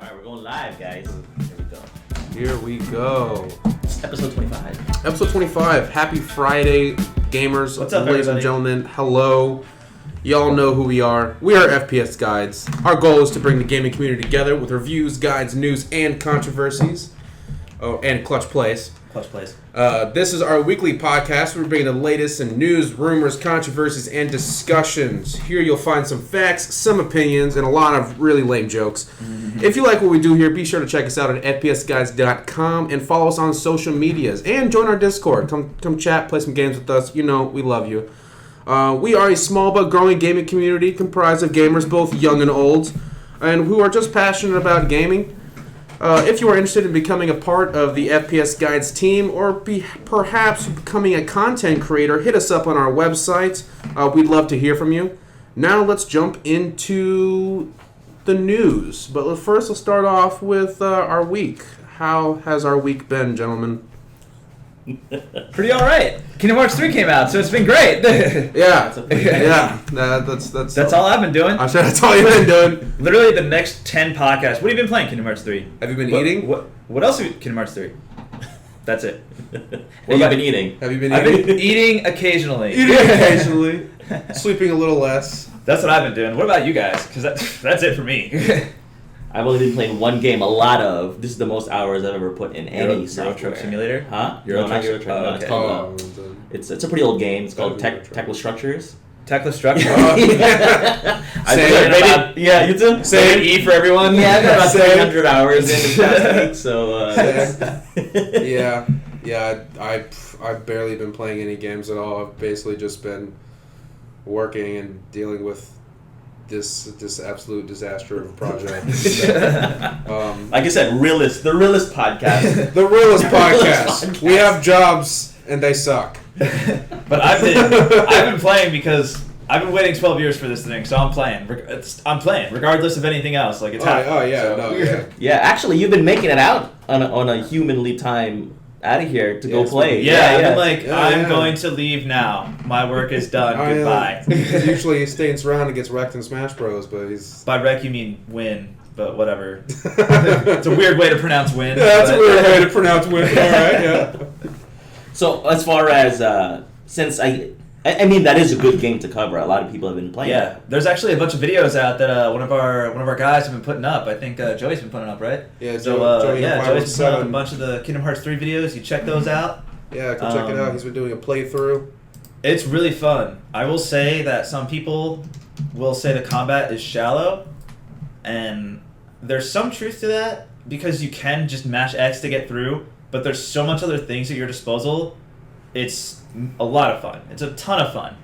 Alright, we're going live, guys. Here we go. It's episode 25. Episode 25. Happy Friday, gamers. What's up, ladies everybody? and gentlemen? Hello. Y'all know who we are. We are FPS Guides. Our goal is to bring the gaming community together with reviews, guides, news, and controversies. Oh, and clutch plays. Clutch plays. This is our weekly podcast. We're bringing the latest in news, rumors, controversies, and discussions. Here you'll find some facts, some opinions, and a lot of really lame jokes. Mm-hmm. If you like what we do here, be sure to check us out at fpsguides.com and follow us on social medias. And join our Discord. Come chat, play some games with us. You know, we love you. We are a small but growing gaming community comprised of gamers both young and old, and who are just passionate about gaming. If you are interested in becoming a part of the FPS Guides team or perhaps becoming a content creator, hit us up on our website. We'd love to hear from you. Now let's jump into the news. But first, let's start off with our week. How has our week been, gentlemen? Pretty alright. Kingdom Hearts 3 came out, so it's been great. Yeah, that's all I've been doing. I'm sure that's all you've been doing. Literally the next 10 podcasts. What have you been playing, Kingdom Hearts 3? Have you been eating? What else have you... Kingdom Hearts 3. That's it. What have you been eating? Have you been I've eating? been eating occasionally. Eating occasionally. Sleeping a little less. That's what I've been doing. What about you guys? Because that's it for me. I've only been playing one game, this is the most hours I've ever put in any Euro software. Truck Simulator? Huh? Euro No, not Truck- Euro Truck. oh, No, okay. it's called, it's a pretty old game. It's called Gotta be Euro Truck. Techless Structures. Techless Structure. I Same. played about, yeah, you too? Same. E for everyone? Yeah, I got about Same. 300 hours in the past week, so... Yeah. I've barely been playing any games at all. I've basically just been working and dealing with this absolute disaster of a project. Like I said, the realist podcast. The realest podcast. We have jobs and they suck. But I've been playing because I've been waiting 12 years for this thing, so I'm playing. I'm playing regardless of anything else. Like it's happening. Oh yeah, so. no, yeah. Yeah, actually, you've been making it out on a humanly time out of here to go Yes, play. Yeah, I've been like, Yeah, I'm yeah. going to leave now. My work is done. I know. Goodbye. Usually he stays around and gets wrecked in Smash Bros, but he's. By wreck, you mean win, but whatever. It's a weird way to pronounce win. Yeah, that's a but- weird way to pronounce win. All right, yeah. So as far as since I mean that is a good game to cover. A lot of people have been playing. Yeah, there's actually a bunch of videos out that one of our guys have been putting up. I think Joey's been putting up, right? Yeah, So Joey Joey's been putting up a 517. bunch of the Kingdom Hearts 3 videos. You check those out. Yeah, go check it out. He's been doing a playthrough. It's really fun. I will say that some people will say the combat is shallow, and there's some truth to that because you can just mash X to get through, but there's so much other things at your disposal. It's a lot of fun. It's a ton of fun.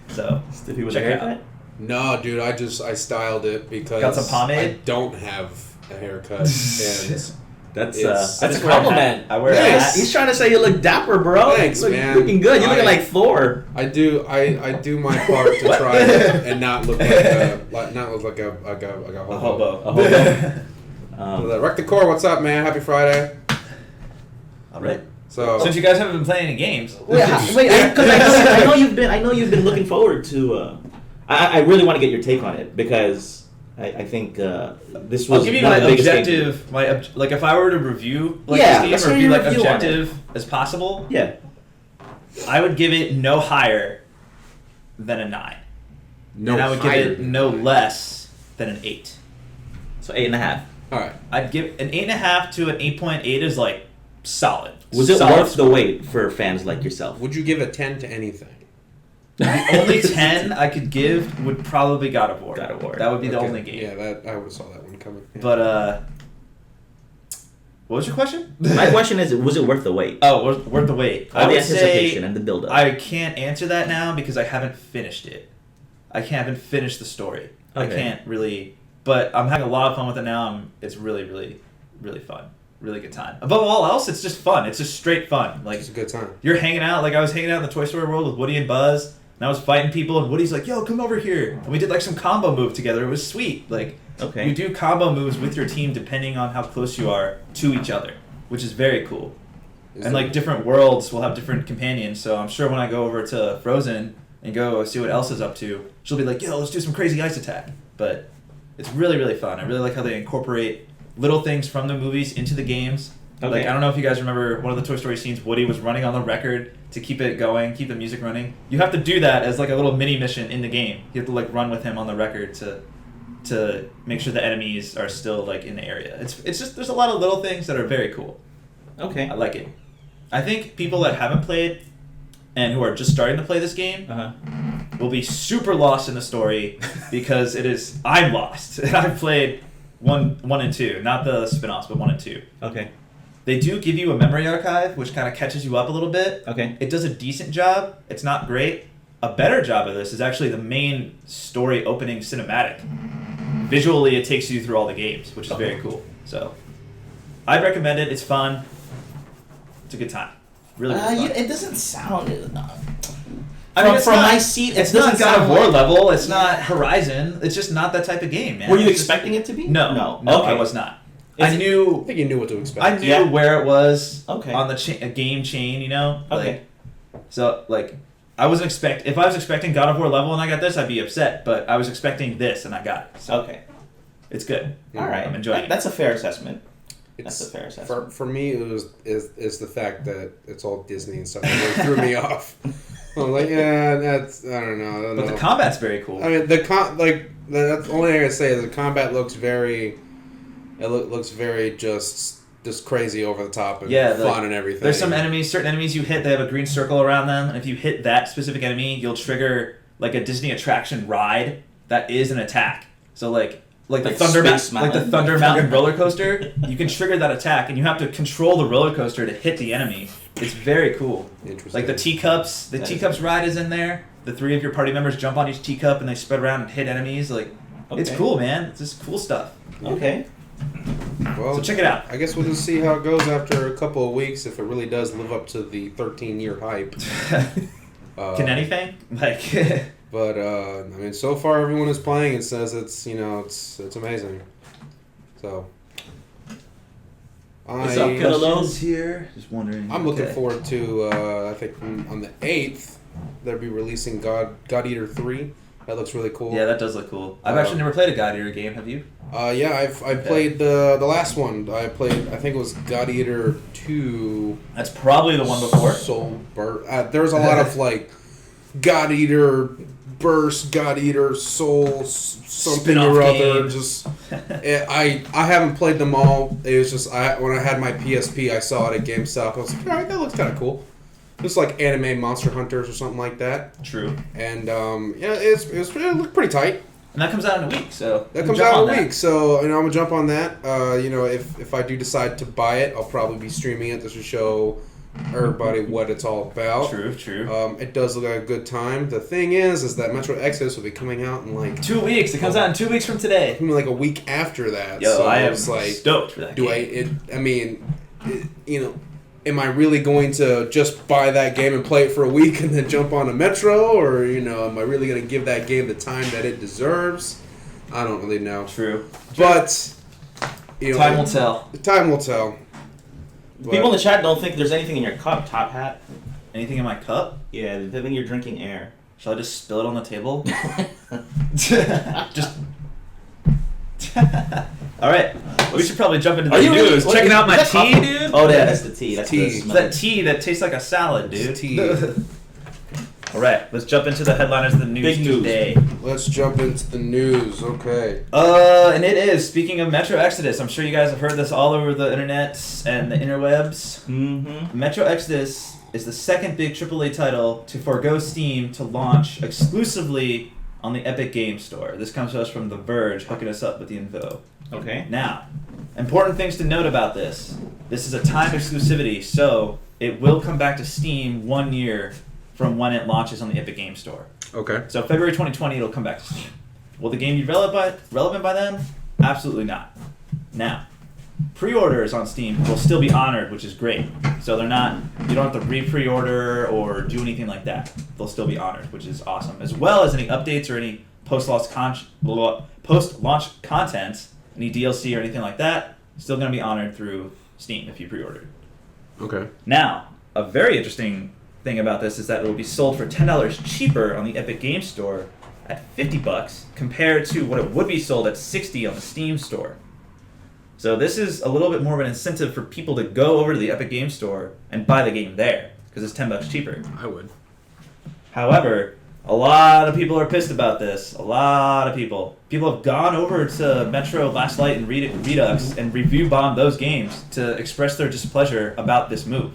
So Stiffy with check a it haircut. out. No, dude, I styled it because Got some pomade? I don't have a haircut. And That's It's- that's I a wear a compliment. hat. I wear a Thanks. hat. He's trying to say you look dapper, bro. Thanks, Look- man. Looking good. You're looking like Thor. I do my part to What? try and not look like a A hobo. hobo. Wreck the Core, what's up, man? Happy Friday. All right. So Since you guys haven't been playing any games, Because I know you've been looking forward to. I really want to get your take on it because I think this was. I'll give you one my of the biggest games. objective. Like if I were to review like Yeah, this let's game or hear be your like review on objective as possible, Yeah. I would give it no higher than a 9. no and I would give higher it than no that. less than an 8. So 8.5. All right. I'd give an 8.5 to an 8.8 is like solid. Was it Solid worth the wait for fans like yourself? Would you give a 10 to anything? The only 10 I could give would probably God of War. God of War. That would be the Okay. only game. Yeah, that I would have saw that one coming. Yeah. But what was your question? My question is, was it worth the wait? Oh, worth the wait. All I the would anticipation say and the build-up. I can't answer that now because I haven't finished it. I haven't finished the story. I Okay. can't really, but I'm having a lot of fun with it now. It's really, really, really fun. Really good time. Above all else, it's just fun. It's just straight fun. Like It's a good time. you're hanging out. Like I was hanging out in the Toy Story world with Woody and Buzz, and I was fighting people, and Woody's like, "Yo, come over here." And we did like some combo move together. It was sweet. Like Okay. you do combo moves with your team depending on how close you are to each other, which is very cool. Is And it- like different worlds will have different companions. So I'm sure when I go over to Frozen and go see what Elsa's up to, she'll be like, "Yo, let's do some crazy ice attack." But it's really, really fun. I really like how they incorporate little things from the movies into the games. Okay. Like, I don't know if you guys remember one of the Toy Story scenes, Woody was running on the record to keep it going, keep the music running. You have to do that as like a little mini mission in the game. You have to like run with him on the record to make sure the enemies are still like in the area. It's just, there's a lot of little things that are very cool. Okay. I like it. I think people that haven't played and who are just starting to play this game will be super lost in the story because I'm lost. And I've played 1 and 2, not the spin-offs, but 1 and 2. Okay. They do give you a memory archive, which kind of catches you up a little bit. Okay. It does a decent job. It's not great. A better job of this is actually the main story opening cinematic. Visually, it takes you through all the games, which is very cool. So, I'd recommend it. It's fun. It's a good time. Really, really fun. It doesn't sound. I mean, it's from not, my seat, it's it doesn't not God of sound War like- level. It's not Horizon. It's just not that type of game, man. Were you It's just- expecting it to be? No, Okay. I was not. Is I it- knew. I think you knew what to expect. I knew Yeah. where it was Okay. on the a game chain, you know? Okay. So, I wasn't if I was expecting God of War level and I got this, I'd be upset, but I was expecting this and I got it. So, Okay. it's good. All right. I'm enjoying it. That's a fair assessment. It's, That's a fair assessment. for me, it was is the fact that it's all Disney and stuff that really threw me off. I'm like, yeah, that's I don't know. But the combat's very cool. I mean, that's the only thing I say is the combat looks very. It looks very just crazy over the top and Yeah, fun and everything. There's certain enemies you hit, they have a green circle around them, and if you hit that specific enemy, you'll trigger like a Disney attraction ride that is an attack. So like the Like Thunder Space like the Mountain. Thunder Mountain roller coaster, you can trigger that attack, and you have to control the roller coaster to hit the enemy. It's very cool. Interesting. Like the teacups, ride is in there. The 3 of your party members jump on each teacup and they spread around and hit enemies. Like, it's Okay. cool, man. It's just cool stuff. Okay. Well, So check it out. I guess we'll just see how it goes after a couple of weeks if it really does live up to the 13-year hype. Can anything? Like, But I mean, so far everyone is playing and says it's it's amazing. So What's up, kiddo? questions here? Just wondering. I'm looking Okay. forward to I think on the 8th they'll be releasing God Eater 3. That looks really cool. Yeah, that does look cool. I've actually never played a God Eater game. Have you? Yeah, I played the last one. I think it was God Eater 2. That's probably the one before. Soul Burst. There's a lot of like God Eater Burst, God Eater Soul, something Spin-off or other. game. Just I haven't played them all. It was just when I had my PSP, I saw it at GameStop. I was like, all right, that looks kind of cool. Just like anime Monster Hunters or something like that. True. And yeah, it looked pretty tight. And that comes out in a week, so That we comes jump out on in a that. week, so I'm gonna jump on that. If I do decide to buy it, I'll probably be streaming it just to show everybody what it's all about. True. It does look like a good time. The thing is that Metro Exodus will be coming out in like 2 weeks. It comes out in 2 weeks from today. like a week after that. Yo, so I am was like, stoked for that game. am I really going to just buy that game and play it for a week and then jump on a Metro, or am I really going to give that game the time that it deserves? I don't really know. True. But Time will tell. Time will tell. But People in the chat don't think there's anything in your cup, Top Hat. Anything in my cup? Yeah, they think you're drinking air. Shall I just spill it on the table? Just. All right. We should probably jump into the Are you really- news. what- Checking is out my that tea, coffee? dude. Oh, yeah, that's the tea. That's Tea. the It's smell. that tea that tastes like a salad, dude. It's tea. All right, let's jump into the headliners of the news Big news. today. Let's jump into the news. Okay. And it is, speaking of Metro Exodus, I'm sure you guys have heard this all over the internet and the interwebs. Mm-hmm. Metro Exodus is the second big AAA title to forego Steam to launch exclusively on the Epic Games Store. This comes to us from The Verge, hooking us up with the info. Okay. Now, important things to note about this. This is a timed exclusivity, so it will come back to Steam 1 year from when it launches on the Epic Games Store. Okay. So February 2020, it'll come back to Steam. Will the game be relevant by then? Absolutely not. Now, pre-orders on Steam will still be honored, which is great. So you don't have to re-pre-order or do anything like that. They'll still be honored, which is awesome. As well as any updates or any post-launch content, any DLC or anything like that, still going to be honored through Steam if you pre-ordered. Okay. Now, a very interesting thing about this is that it will be sold for $10 cheaper on the Epic Games Store at $50 compared to what it would be sold at $60 on the Steam store. So this is a little bit more of an incentive for people to go over to the Epic Game Store and buy the game there because it's $10 cheaper. I would. However, a lot of people are pissed about this. A lot of people. People have gone over to Metro, Last Light, and Redux and review bombed those games to express their displeasure about this move.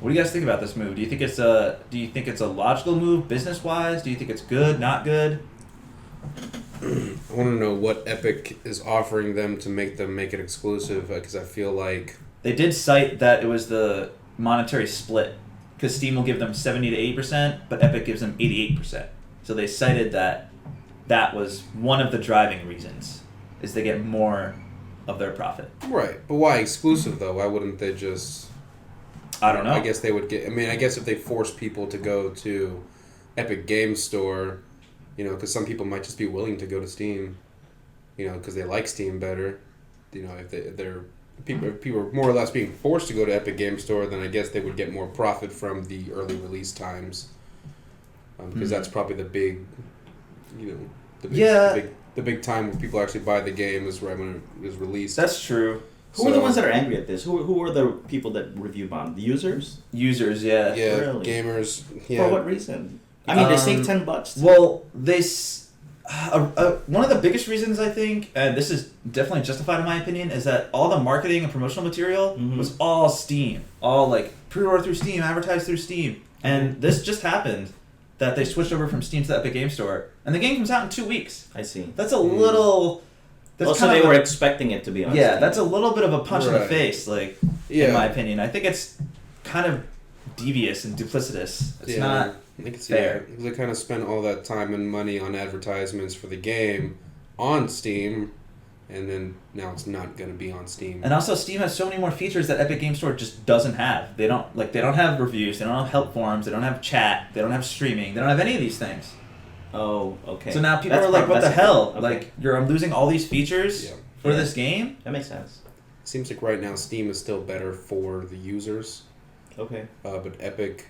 What do you guys think about this move? Do you think it's a logical move business wise? Do you think it's good, not good? I want to know what Epic is offering them to make it exclusive, because I feel like They did cite that it was the monetary split, because Steam will give them 70 to 80%, but Epic gives them 88%. So they cited that was one of the driving reasons, is they get more of their profit. right. But why exclusive though? Why wouldn't they just? I don't know. I guess they would get. I mean, I guess if they force people to go to Epic Game Store, because some people might just be willing to go to Steam, because they like Steam better. If they're people are more or less being forced to go to Epic Game Store, then I guess they would get more profit from the early release times, because that's probably the big, the big time where people actually buy the game is right when it is released. That's true. Who are the ones that are angry at this? Who are the people that review bomb? The users? Users, yeah. Yeah, Really? gamers. Yeah. For what reason? I mean, they save $10. Well, one of the biggest reasons I think, and this is definitely justified in my opinion, is that all the marketing and promotional material was all Steam, all like pre-order through Steam, advertise through Steam, and this just happened that they switched over from Steam to the Epic Game Store, and the game comes out in 2 weeks. I see. That's a little. That's Also, kind they of were a- expecting it to be on Yeah, Steam. that's a little bit of a punch in the Right. face, like Yeah. in my opinion. I think it's kind of devious and duplicitous. It's not. I think it's fair. because they kind of spent all that time and money on advertisements for the game on Steam, and then now it's not going to be on Steam. And also, Steam has so many more features that Epic Game Store just doesn't have. They don't have reviews. They don't have help forums. They don't have chat. They don't have streaming. They don't have any of these things. Oh, okay. So now people That's are like, "What the that's hell? okay. Like, I'm losing all these features Yeah. for Yeah. this game." That makes sense. Seems like right now Steam is still better for the users, Okay. but Epic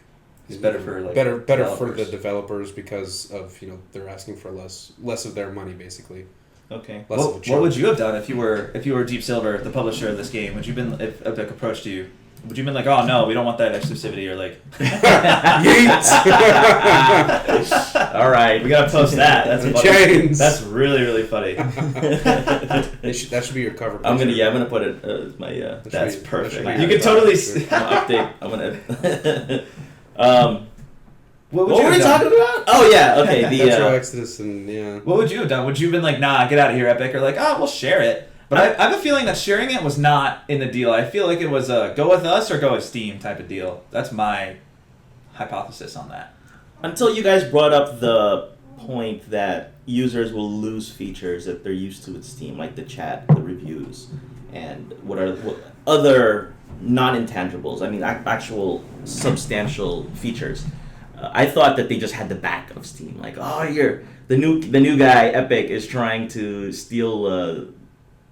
It's better for, like, better for the developers. developers because of they're asking for less of their money basically. Okay. Less of a What chunk. would you have done if you were Deep Silver, the publisher of this game? Would you been if Epic approached you? Would you been like, "Oh no, we don't want that exclusivity," or like, Yeet! "All right, we gotta post that." That's funny. Chains. That's really really funny. That should be your cover. I'm picture. gonna put it as my That's should be- perfect. that should be You your could totally. cover picture. I'm gonna update. I'm gonna. What What were we talking about? Oh yeah. Okay. Metro The Exodus and yeah. What would you have done? Would you have been like, "Nah, get out of here, Epic," or like, "Oh, we'll share it"? But I have a feeling that sharing it was not in the deal. I feel like it was a go with us or go with Steam type of deal. That's my hypothesis on that. until you guys brought up the point that users will lose features that they're used to with Steam, like the chat, the reviews, and what other non-intangibles. I mean, actual substantial features. I thought that they just had the back of Steam, like, oh, you're the new guy, Epic, is trying to steal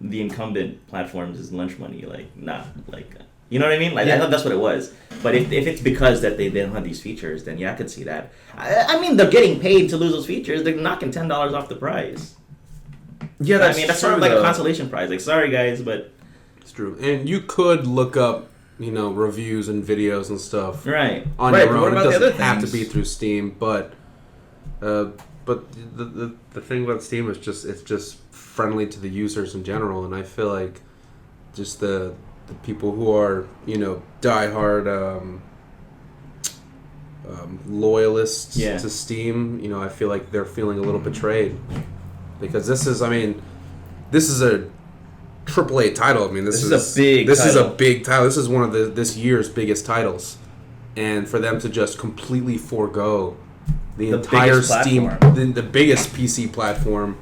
the incumbent platforms' lunch money. Like, nah, like, you know what I mean? Like, I thought that's what it was. But if it's because that they don't have these features, then yeah, I could see that. I mean, they're getting paid to lose those features. They're knocking $10 off the price. Yeah, I mean, that's sort of like a consolation prize. Like, sorry guys, but It's true. And you could look up, reviews and videos and stuff right. on Right, your but own. what It about the doesn't other have to things? be through Steam, but the thing about Steam is it's just friendly to the users in general, and I feel like just the people who are diehard loyalists Yeah. to Steam, I feel like they're feeling a little betrayed because this is a AAA title. I mean, this is a big This is a title. big title. This is one of this year's biggest titles, and for them to just completely forego the entire biggest Steam, platform. the biggest PC platform,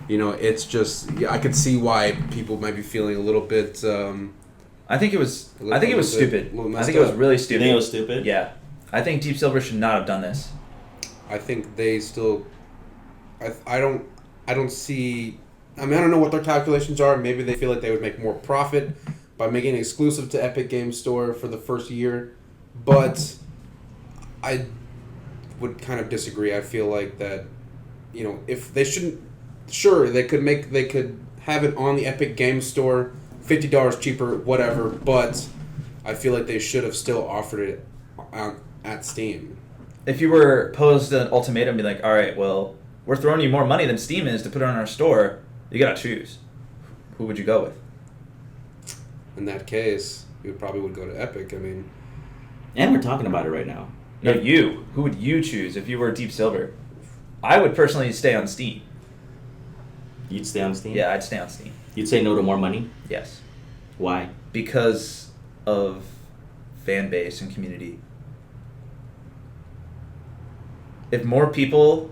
it's just I could see why people might be feeling a little bit. I think it was. A little- I think it was a little bit- stupid. a little I messed think it was up. really You stupid. think it was stupid? Yeah, I think Deep Silver should not have done this. I think they still. I don't see. I mean, I don't know what their calculations are. Maybe they feel like they would make more profit by making it exclusive to Epic Game Store for the first year, but I would kind of disagree. I feel like that, if they shouldn't. Sure, they could have it on the Epic Game Store, $50 cheaper, whatever. But I feel like they should have still offered it at Steam. If you were posed an ultimatum, be like, all right, well, we're throwing you more money than Steam is to put it on our store, you gotta choose. Who would you go with? In that case, you probably would go to Epic. I mean, And we're talking about it right now. No, you. Who would you choose if you were Deep Silver? I would personally stay on Steam. You'd stay on Steam? Yeah, I'd stay on Steam. You'd say no to more money? Yes. Why? Because of fan base and community. If more people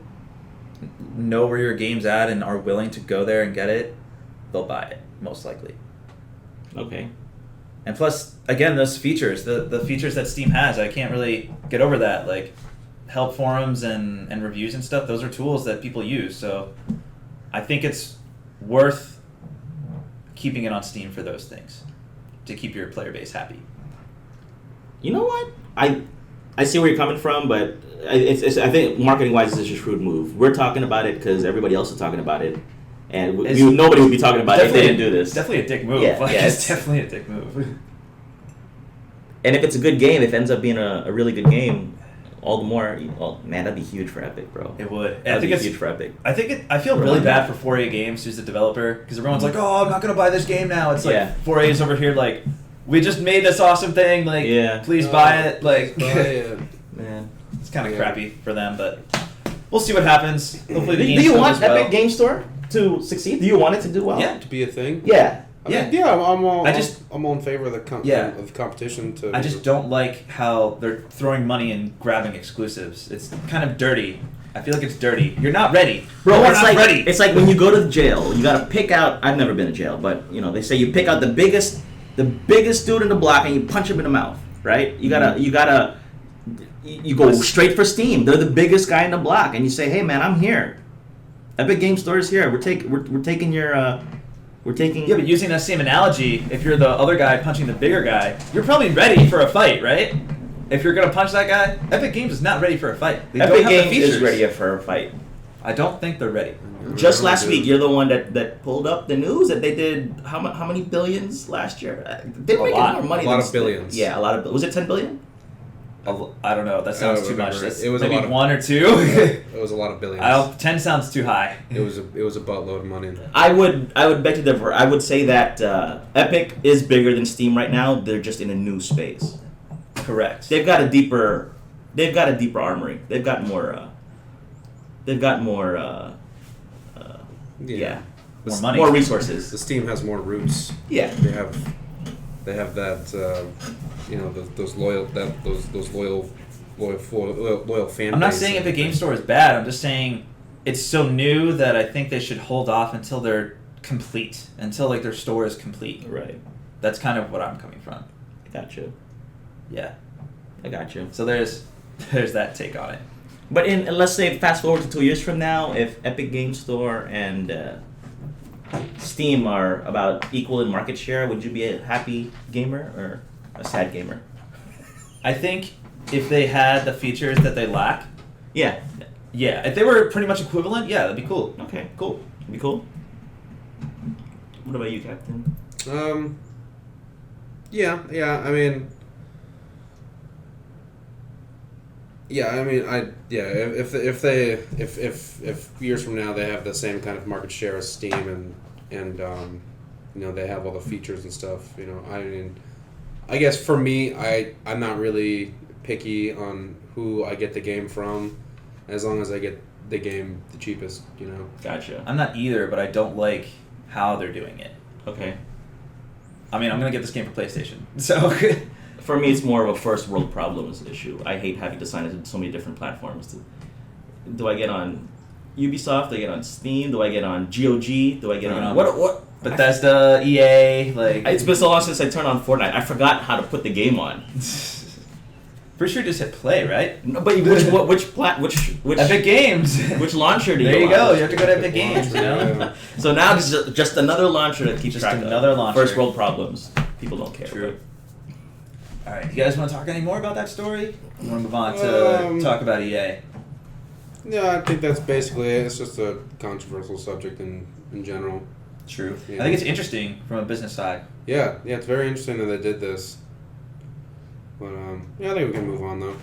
know where your game's at and are willing to go there and get it, they'll buy it, most likely. Okay. And plus, again, those features, the features that Steam has, I can't really get over that. Like, help forums and reviews and stuff, those are tools that people use. So I think it's worth keeping it on Steam for those things to keep your player base happy. You know what? I see where you're coming from, but I think marketing-wise, it's a shrewd move. We're talking about it because everybody else is talking about it. And nobody would be talking about it if they didn't do this. It's definitely a dick move. Yeah, It's definitely a dick move. And if it's a good game, if it ends up being a really good game, all the more. Oh man, that'd be huge for Epic, bro. It would. That'd be huge for Epic. I feel really bad for 4A Games, who's the developer, because everyone's like, "Oh, I'm not gonna buy this game now." It's like 4A's over here, like, "We just made this awesome thing, like, please buy it." Like, buy it. Man, it's kind of crappy for them, but we'll see what happens. Hopefully, the game. Do you want does well. Epic Game Store to succeed? Do you want it to do well? Yeah. To be a thing? Yeah. I mean, I'm all in favor of the of competition. I just don't like how they're throwing money and grabbing exclusives. It's kind of dirty. I feel like it's dirty. You're not ready. Bro, We're it's not like ready. It's like when you go to jail, you gotta pick out. I've never been to jail, but they say you pick out the biggest dude in the block and you punch him in the mouth, right? You go straight for Steam. They're the biggest guy in the block, and you say, "Hey, man, I'm here. Epic Game Store is here. We're taking your Yeah, but using that same analogy, if you're the other guy punching the bigger guy, you're probably ready for a fight, right? If you're gonna punch that guy, Epic Games is not ready for a fight. They don't Epic have the Games features. is ready for a fight." I don't think they're ready. Just last week, you're the one that pulled up the news that they did how many billions last year? They were making lot. more money. A lot than of billions. Yeah, a lot of. Was it 10 billion? I don't know. That sounds too much. remember. That's It was a maybe lot of- 1 or 2. It was a lot of billions. 10 sounds too high. It was a buttload of money. I would beg to differ. I would say that Epic is bigger than Steam right now. They're just in a new space. Correct. They've got a deeper armory. They've got more. Yeah. More money. More resources. The Steam has more roots. Yeah. They have that those loyal fan. I'm not base saying and Epic Game everything. Store is bad. I'm just saying it's so new that I think they should hold off until they're complete, until like their store is complete. Right. That's kind of what I'm coming from. I got you. Yeah. I got you. So there's that take on it. But let's say fast forward to 2 years from now, if Epic Game Store and Steam are about equal in market share, would you be a happy gamer or a sad gamer? I think if they had the features that they lack, Yeah. if they were pretty much equivalent, yeah, that'd be cool. Okay, cool. Be cool. What about you, Captain? Yeah. I mean. If years from now they have the same kind of market share as Steam and they have all the features and stuff, I mean, I guess for me, I'm not really picky on who I get the game from, as long as I get the game the cheapest, Gotcha. I'm not either, but I don't like how they're doing it. Okay. I mean, I'm gonna get this game for PlayStation, so. For me, it's more of a first world problems issue. I hate having to sign into so many different platforms. Do I get on Ubisoft? Do I get on Steam? Do I get on GOG? Do I get on what? Bethesda, EA, like. It's been so long since I turned on Fortnite. I forgot how to put the game on. Pretty sure you just hit play, right? No, but which Epic Games. which launcher do you? There you on? go. You have to go to Epic Games. Yeah. So now it's just another launcher that keeps Just track another of launcher. first world problems. People don't care. True. All right, you guys want to talk any more about that story? We want to move on to talk about EA. Yeah, I think that's basically it. It's just a controversial subject in general. True. Yeah. I think it's interesting from a business side. Yeah, it's very interesting that they did this. But yeah, I think we can move on though.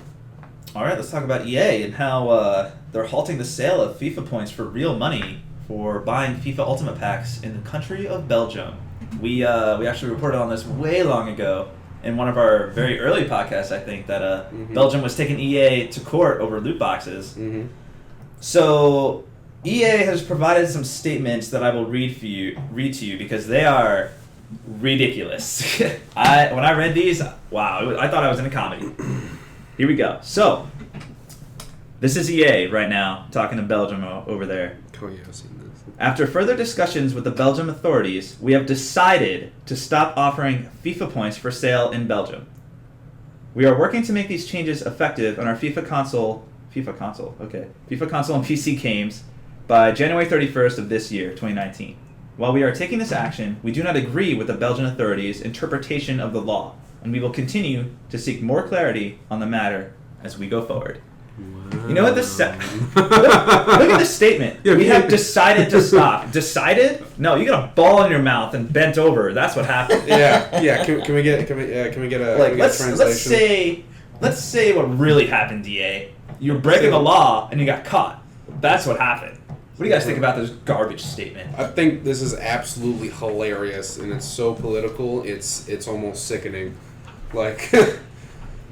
All right, let's talk about EA and how they're halting the sale of FIFA points for real money for buying FIFA Ultimate Packs in the country of Belgium. We actually reported on this way long ago in one of our very early podcasts, I think, that Belgium was taking EA to court over loot boxes. Mm-hmm. So EA has provided some statements that I will read to you because they are ridiculous. When I read these, wow, I thought I was in a comedy. Here we go. So, this is EA right now, talking to Belgium over there. Oh yeah, I've seen this. After further discussions with the Belgium authorities, we have decided to stop offering FIFA points for sale in Belgium. We are working to make these changes effective on our FIFA console and PC games by January 31st of this year, 2019. While we are taking this action, we do not agree with the Belgian authorities' interpretation of the law, and we will continue to seek more clarity on the matter as we go forward. Wow. You know what this said? Look at this statement. Yeah, we yeah. have decided to stop. Decided? No, you got a ball in your mouth and bent over. That's what happened. Yeah. Can we get a Like translation? let's say what really happened, DA. You were breaking the law and you got caught. That's what happened. What do you guys think about this garbage statement? I think this is absolutely hilarious, and it's so political. It's almost sickening. Like,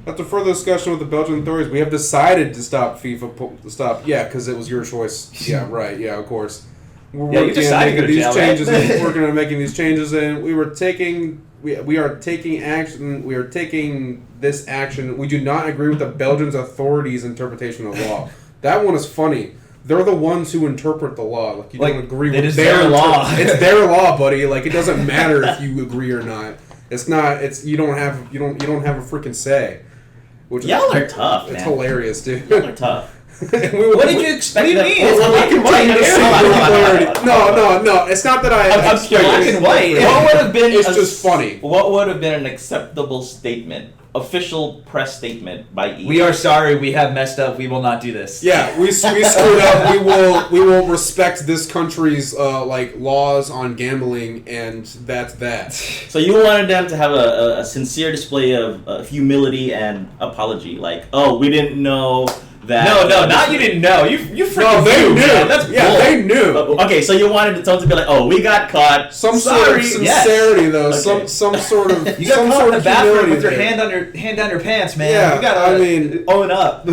after further discussion with the Belgian authorities, we have decided to stop FIFA. Yeah, because it was your choice. Yeah, right. Yeah, of course. We're Yeah, you decided to go to these jail, changes. right? And working on making these changes, and we are taking action. We are taking this action. We do not agree with the Belgian authorities' interpretation of the law. That one is funny. They're the ones who interpret the law. Like, you don't agree with it is their law. It's their law, buddy. Like, it doesn't matter if you agree or not. It's not. It's you don't have a freaking say. Which Y'all are tough, It's man. hilarious, dude. Y'all are tough. What did you expect? What do you mean? It's Well, black and white. white. No. It's not that I. I'm scared. Black and white. What would have been? It's just funny. What would have been an acceptable statement? Official press statement by EA. We are sorry. We have messed up. We will not do this. Yeah, we screwed up. We will respect this country's like laws on gambling, and that's that. So you wanted them to have a sincere display of humility and apology, like, oh, we didn't know that. No, not you didn't know. You freaking No, they knew. knew. Man. That's bull. They knew. Okay, so you wanted them to be like, oh, we got caught. Some Sorry. sort of sincerity, though. Okay. Some sort of. You got some caught sort in the of bathroom humility with your there. hand down your pants, man. Yeah, you gotta. I mean, own up.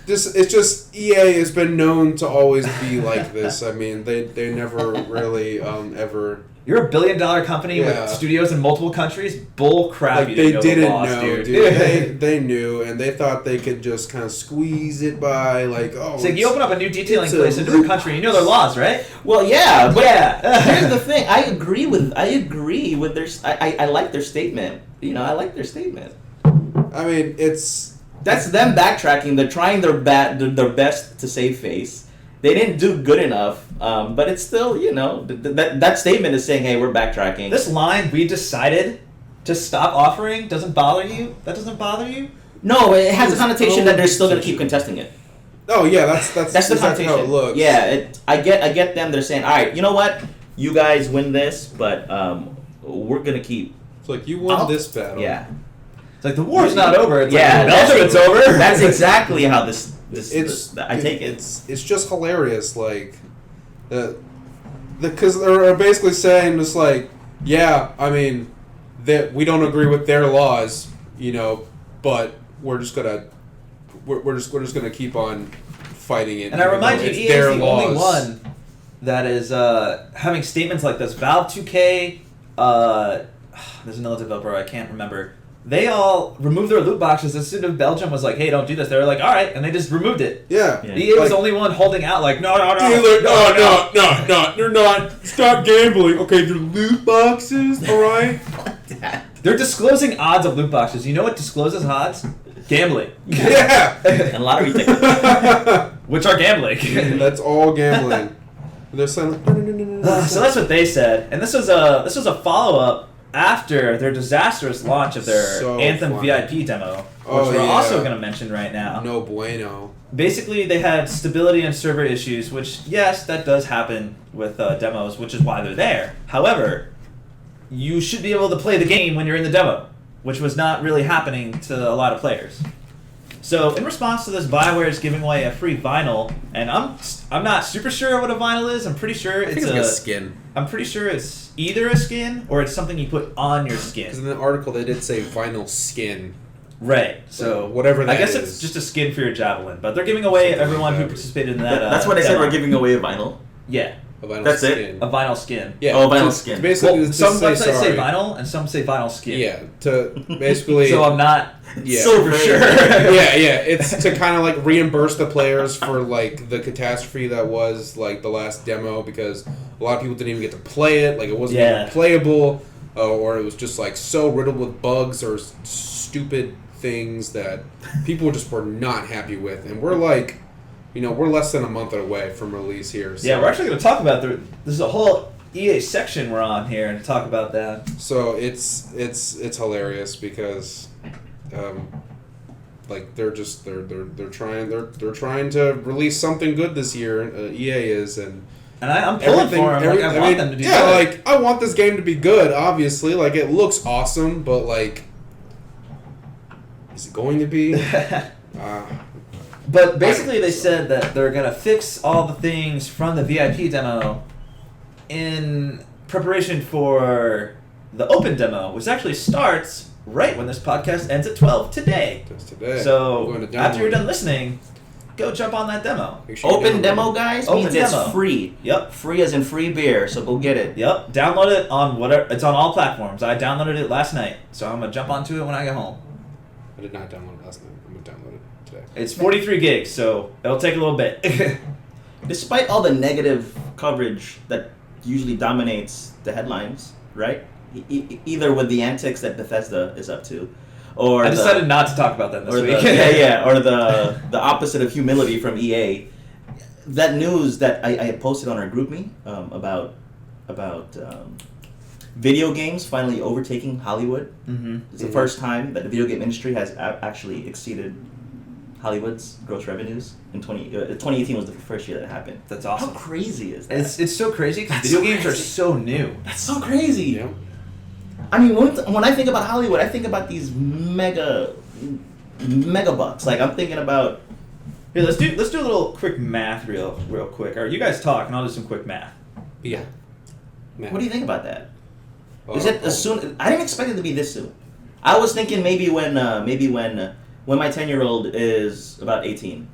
It's just EA has been known to always be like this. I mean, they never really ever. You're a $1 billion company Yeah. with studios in multiple countries. Bull crap. Like, you they didn't know didn't the laws, know, dude. They knew, and they thought they could just kind of squeeze it by, like, oh. It's like you open up a new detailing it's a place in a different country. You know their laws, right? Well, yeah, but Yeah. here's the thing. I agree with their. I like their statement. You know, I like their statement. I mean, it's. That's them backtracking. They're trying their best to save face. They didn't do good enough, but it's still, you know, that statement is saying, hey, we're backtracking. This line, we decided to stop offering, doesn't bother you? That doesn't bother you? No, it has a It's connotation that they're still going to position. keep contesting it. Oh yeah, that's That's the exactly connotation. how it looks. Yeah, I get them. They're saying, all right, you know what? You guys win this, but we're going to keep. It's like you won this battle. Yeah. It's like the war's not over. It's Yeah, like, Belgium, it's over. That's exactly how this I take it. It's just hilarious, like, because they're basically saying just like, yeah, I mean, that we don't agree with their laws, you know, but we're just gonna keep on fighting it. And I remind you, it's EA is their the laws. only one that is having statements like this. Valve 2K, there's another developer, I can't remember. They all removed their loot boxes as soon as Belgium was like, hey, don't do this. They were like, all right, and they just removed it. Yeah. Yeah. EA was Like- the only one holding out like, no. No, you're not. Stop gambling. Okay, your loot boxes, all right? They're disclosing odds of loot boxes. You know what discloses odds? Gambling. Yeah. And lottery tickets. Which are gambling. That's all gambling. They're saying, no. So that's what they said, and this was a follow up after their disastrous launch of their So Anthem funny. VIP demo, which Oh, we're yeah. also going to mention right now. No bueno. Basically, they had stability and server issues, which, yes, that does happen with demos, which is why they're there. However, you should be able to play the game when you're in the demo, which was not really happening to a lot of players. So, in response to this, BioWare is giving away a free vinyl, and I'm not super sure what a vinyl is. I'm pretty sure I think it's like a skin. I'm pretty sure it's either a skin or it's something you put on your Because in skin. the article they did say vinyl skin. Right. So Whatever that I guess is. it's just a skin for your javelin, but they're giving away Something everyone like who that. participated in that. That's what I said. demo. We're giving away a vinyl. Yeah, A vinyl That's it? skin. a vinyl skin. Yeah. Oh, vinyl to- skin. to basically, Well, to some say websites say sorry. vinyl and some say vinyl skin. Yeah. To basically. So I'm not Yeah. super Right. sure. yeah. It's to kind of like reimburse the players for like the catastrophe that was like the last demo, because a lot of people didn't even get to play it. Like it wasn't Yeah. even playable, or it was just like so riddled with bugs or stupid things that people just were not happy with. And we're like, we're less than a month away from release here. So. Yeah, we're actually going to talk about there's a whole EA section we're on here to talk about that. So it's hilarious because, like they're trying to release something good this year. EA is, and And I'm pulling for them. Like, I want them to do yeah, good. like I want this game to be good. Obviously, like it looks awesome, but like, is it going to be? But basically, they said that they're gonna fix all the things from the VIP demo in preparation for the open demo, which actually starts right when this podcast ends at 12 today. Just today. So I'm going to after you're download done listening, go jump on that demo. it. Make sure you Open download demo, it. guys, Open means it's demo. free. Yep. Free as in free beer, so go get it. Yep. Download it on whatever. It's on all platforms. I downloaded it last night, so I'm gonna jump onto it when I get home. I did not download it last night. I'm gonna download it today. It's 43 gigs, so it'll take a little bit. Despite all the negative coverage that usually dominates the headlines, right? Either with the antics that Bethesda is up to, or I decided not to talk about that this or week. or the opposite of humility from EA. That news that I posted on our GroupMe about video games finally overtaking Hollywood. Mm-hmm. It's the first time that the video game industry has actually exceeded Hollywood's gross revenues. In 2018 was the first year that happened. That's How awesome. crazy is that? It's so crazy because That's video so games are crazy. so new. That's so crazy. Yeah. I mean, when I think about Hollywood, I think about these mega bucks. Like I'm thinking about. Here, let's do a little quick math real quick. All right, you guys talk and I'll do some quick math. Yeah. Man. What do you think about that? Oh, Is it as soon? I didn't expect it to be this soon. I was thinking maybe when my 10-year-old is about 18.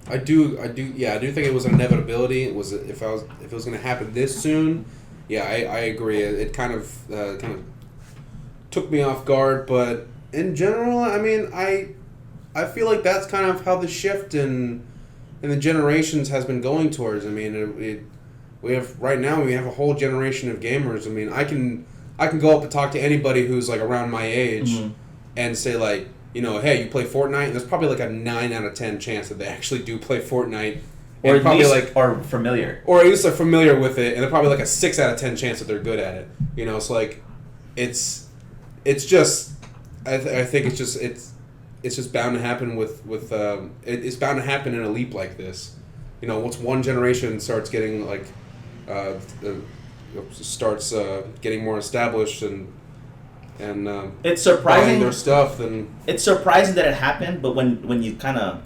I do think it was an inevitability. It was if it was going to happen this soon. Yeah, I agree. It kind of took me off guard, but in general, I mean, I feel like that's kind of how the shift in the generations has been going towards. I mean, we have a whole generation of gamers. I mean, I can go up and talk to anybody who's like around my age Mhm. and say like, hey, you play Fortnite? And there's probably like a 9 out of 10 chance that they actually do play Fortnite. Or And at probably least like, are familiar. or at least they're familiar with it, and they're probably like a 6 out of 10 chance that they're good at it. It's like, it's just, I think it's just bound to happen it's bound to happen in a leap like this. Once one generation starts getting like, getting more established and It's buying surprising. their stuff, then It's surprising that it happened, but when you kind of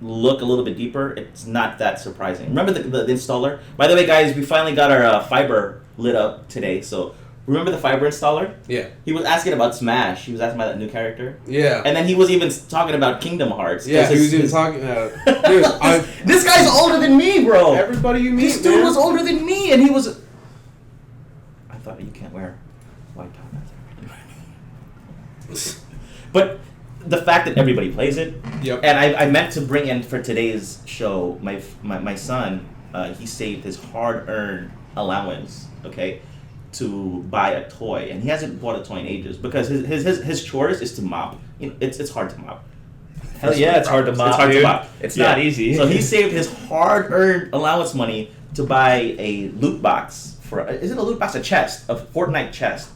look a little bit deeper, it's not that surprising. Remember the installer? By the way, guys, we finally got our fiber lit up today. So remember the fiber installer? yeah, He was asking about Smash. He was asking about that new character. yeah. And then he was even talking about Kingdom Hearts. Yeah, 'Cause he was even talking. Dude, this guy's older than me, bro. everybody you meet, This dude man. was older than me, and he was. I thought you can't wear white top. But the fact that everybody plays it, Yep. and I meant to bring in for today's show my son. He saved his hard-earned allowance, okay, to buy a toy, and he hasn't bought a toy in ages because his chores is to mop. It's hard to mop. Hell yeah, it's hard to mop, It's hard dude. to mop. It's not easy. So he saved his hard-earned allowance money to buy a loot box for is it a loot box, a chest, a Fortnite chest,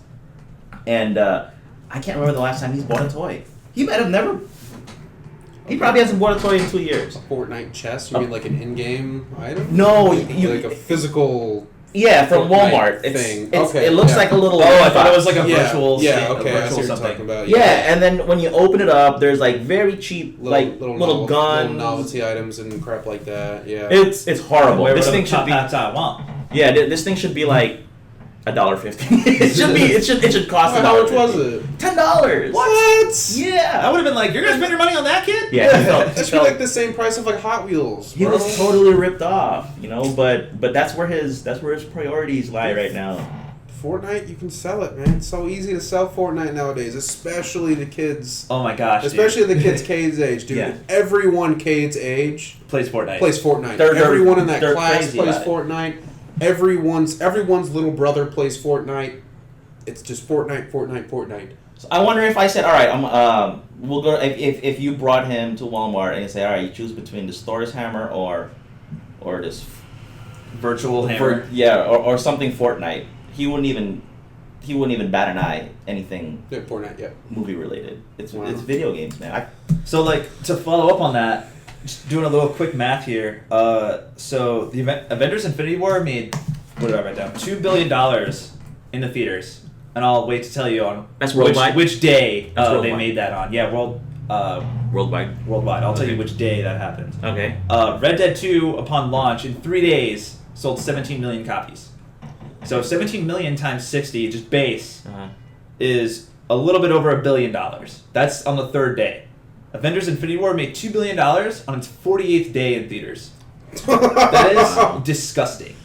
and I can't remember the last time he's bought a toy. He might have never. He probably hasn't bought a toy in 2 years. A Fortnite chest? You mean like an in-game item? No, like a physical. Yeah, from Fortnite Walmart. thing. It's, Okay, it looks yeah. like a little. Oh, I thought it was like a Yeah, virtual. yeah, state- okay, a I see virtual what you're something. talking about. Yeah, and then when you open it up, there's like very cheap, little guns. little novelty items and crap like that. Yeah. It's horrible. Where This would thing a should top be. hats I want. Yeah, this thing should be like $1.50. It should be. It should cost How much was $1.50. it? $10. What? Yeah. I would have been like, "You're gonna spend your money on that kid?" Yeah, he felt, That should be like the same price of like Hot Wheels. he bro. was totally ripped off, but that's where his priorities lie right now. Fortnite, you can sell it, man. It's so easy to sell Fortnite nowadays, especially the kids. Oh my gosh. Especially dude. the kids Cade's age, dude. Yeah. Everyone Cade's age plays Fortnite. plays Fortnite. They're Everyone in that they're class crazy plays about it. Fortnite. Everyone's little brother plays Fortnite. It's just Fortnite. So I wonder if I said, all right, we'll go. If you brought him to Walmart and you say, all right, you choose between the Thor's hammer or this Virtual hammer. or something Fortnite, he wouldn't even bat an eye anything Yeah, Fortnite, yeah. movie related. It's Wow. it's video games, man. So, like, to follow up on that, just doing a little quick math here. So the Avengers: Infinity War made, what did I write down? $2 billion in the theaters, and I'll wait to tell you on That's worldwide? which day That's they worldwide. made that on. Yeah, Worldwide. worldwide. I'll tell Okay. you which day that happened. Okay. Red Dead 2, upon launch in 3 days, sold 17 million copies. So 17 million times 60, just base, is a little bit over $1 billion. That's on the 3rd day. Avengers: Infinity War made $2 billion on its 48th day in theaters. That is disgusting.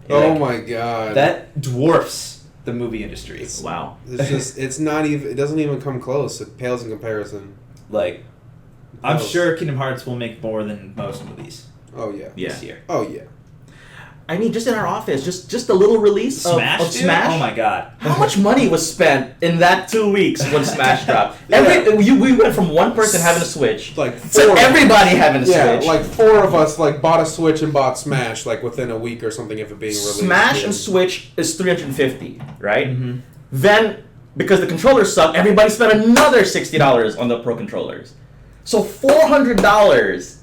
Oh Like, my god. that dwarfs the movie industry. Wow. It's not even. It doesn't even come close. It pales in comparison. Like, I'm No. sure Kingdom Hearts will make more than most movies Oh yeah. Yeah. this year. Oh yeah. I mean, just in our office, just a little release Smash, of dude? Smash. Oh my god. How much money was spent in that 2 weeks when Smash dropped? Yeah. We went from one person having a Switch Like to four. everybody having a Yeah, Switch. like 4 of us like bought a Switch and bought Smash like within a week or something of it being released. Smash dude. and Switch is $350, right? Mhm. Then, because the controllers suck, everybody spent another $60 on the Pro controllers. So $400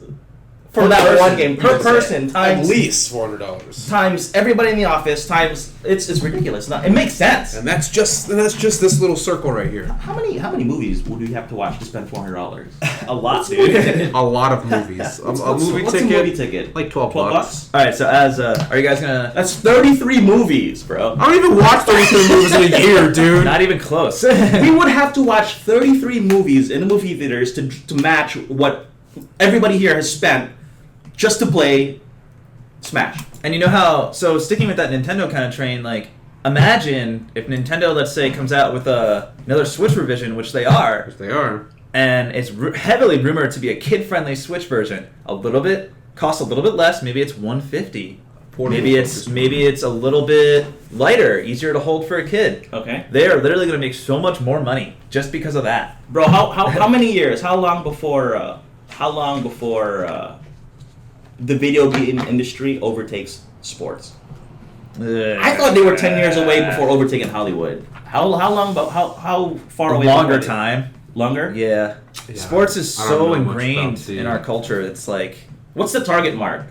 for Per that person, one game you per would say. person At times least $400. times everybody in the office times it's ridiculous. It makes sense. And that's just this little circle right here. How many movies would you have to watch to spend $400? A lot, dude. A lot of movies. What's a movie ticket? like 12 bucks? All right, so as are you guys gonna? That's 33 movies, bro. I don't even watch 33 movies in a year, dude. Not even close. We would have to watch 33 movies in the movie theaters to match what everybody here has spent just to play Smash. And you know how? So sticking with that Nintendo kind of train, like imagine if Nintendo, let's say, comes out with another Switch revision, which they are, They are. and it's heavily rumored to be a kid-friendly Switch version. Costs a little bit less. Maybe it's $150. Maybe it's a little bit lighter, easier to hold for a kid. Okay. They are literally going to make so much more money just because of that. Bro, how many years? How long before the video game industry overtakes sports? I thought they were 10 years away before overtaking Hollywood. How long? How far away? Longer are they? time. Longer? Yeah. Yeah, Sports is I don't so know much ingrained about the- in our culture. It's like What's the target mark?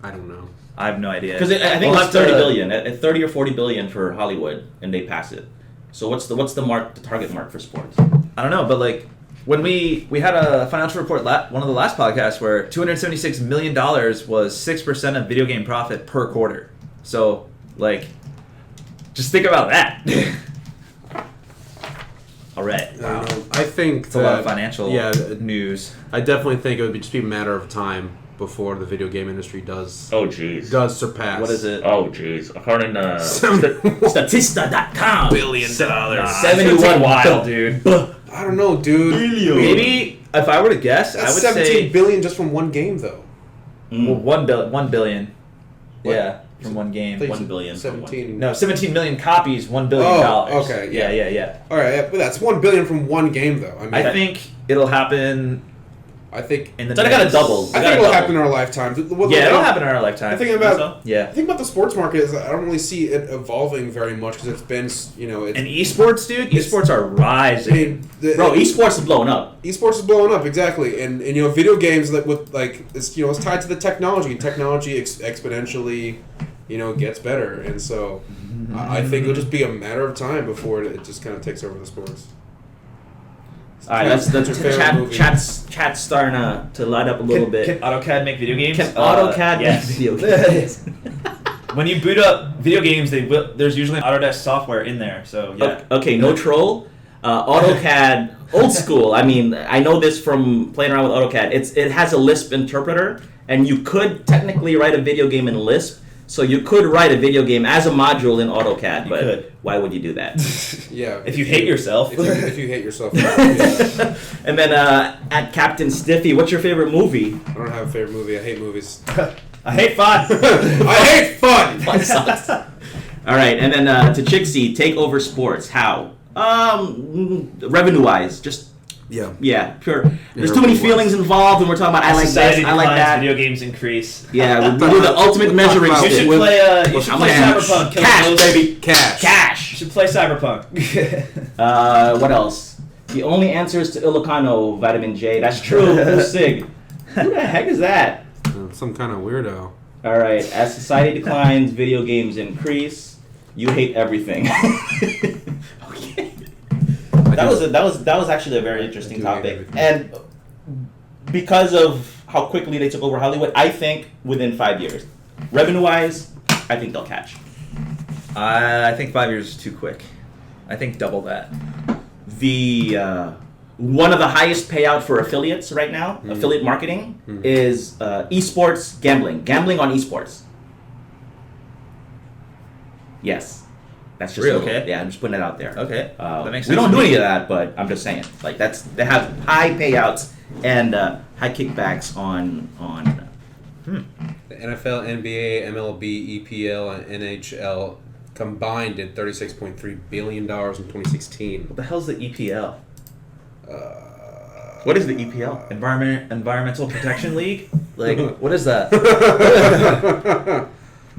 I don't know. I have no idea. Because I think We'll it's have 30 to- billion, at 30 or 40 billion for Hollywood, and they pass it. So what's the mark? The target mark for sports? I don't know, but like when we had a financial report one of the last podcasts where $276 million was 6% of video game profit per quarter. So like, just think about that. All right. I think It's a lot of financial Yeah, news. I definitely think it would just be a matter of time before the video game industry does Oh jeez. surpass. What is it? Oh jeez. According to $71 Statista.com, billion. It's gonna 71 take a while, dude. I don't know, dude. Maybe if I were to guess, I That's would 17 say billion just from one game, though. well, 1 billion. What? Yeah, from one game. Like 1 billion. 17. No, 17 million copies, $1 billion. Oh, okay, yeah. Yeah. All right, yeah, but that's 1 billion from one game, though. I mean, I think it'll happen I think. in the So they gotta next- double. I think it'll happen in our lifetime. Yeah, it'll happen in our lifetime. The thing about Yeah. the thing about the sports market is I don't really see it evolving very much because it's been it's And esports, dude, esports are rising. Bro, esports is blowing up. Esports is blowing up exactly, and video games that with like it's it's tied to the technology, and technology exponentially gets better, and so I think it'll just be a matter of time before it just kind of takes over the sports. All right, that's What's your favorite movie? chat's starting to light up a little bit. Can AutoCAD make video games? Can AutoCAD yes. make video games? When you boot up video games, there's usually Autodesk software in there. So yeah. Okay, no troll. AutoCAD, old school. I mean, I know this from playing around with AutoCAD. It has a Lisp interpreter, and you could technically write a video game in Lisp. So you could write a video game as a module in AutoCAD, but could. why would you do that? Yeah, If you hate yourself. if you hate yourself, yeah. And then at Captain Stiffy, what's your favorite movie? I don't have a favorite movie. I hate movies. I hate fun. I hate fun. Fun sucks. All right, and then to Chixie, take over sports. How? Revenue-wise, just pure. There's too many feelings involved, and we're talking about I like Society this, I like declines, that. Video games increase. Yeah, we do the ultimate measuring You stick. should play. You should play Cash. Cyberpunk. Kill Cash, Those. baby. Cash. You Cash. should play Cyberpunk. What else? The only answer is to Ilocano, Vitamin J. That's true. Who's Sig? Who the heck is that? Some kind of weirdo. All right. As society declines, video games increase. You hate everything. Okay. That was actually a very interesting do hate topic, everything. and because of how quickly they took over Hollywood, I think within 5 years, revenue-wise, I think they'll catch. I think 5 years is too quick. I think double that. The one of the highest payout for affiliates right now, affiliate marketing, is esports gambling on esports. Yes, that's just Really? a little- Okay. Yeah, I'm just putting it out there. Okay. That makes We sense don't to do me. any of that, but I'm just saying, like they have high payouts and high kickbacks on. The NFL, NBA, MLB, EPL, and NHL combined did $36.3 billion in 2016. What the hell's the EPL? What is the EPL? Environmental Protection League? Like, what is that?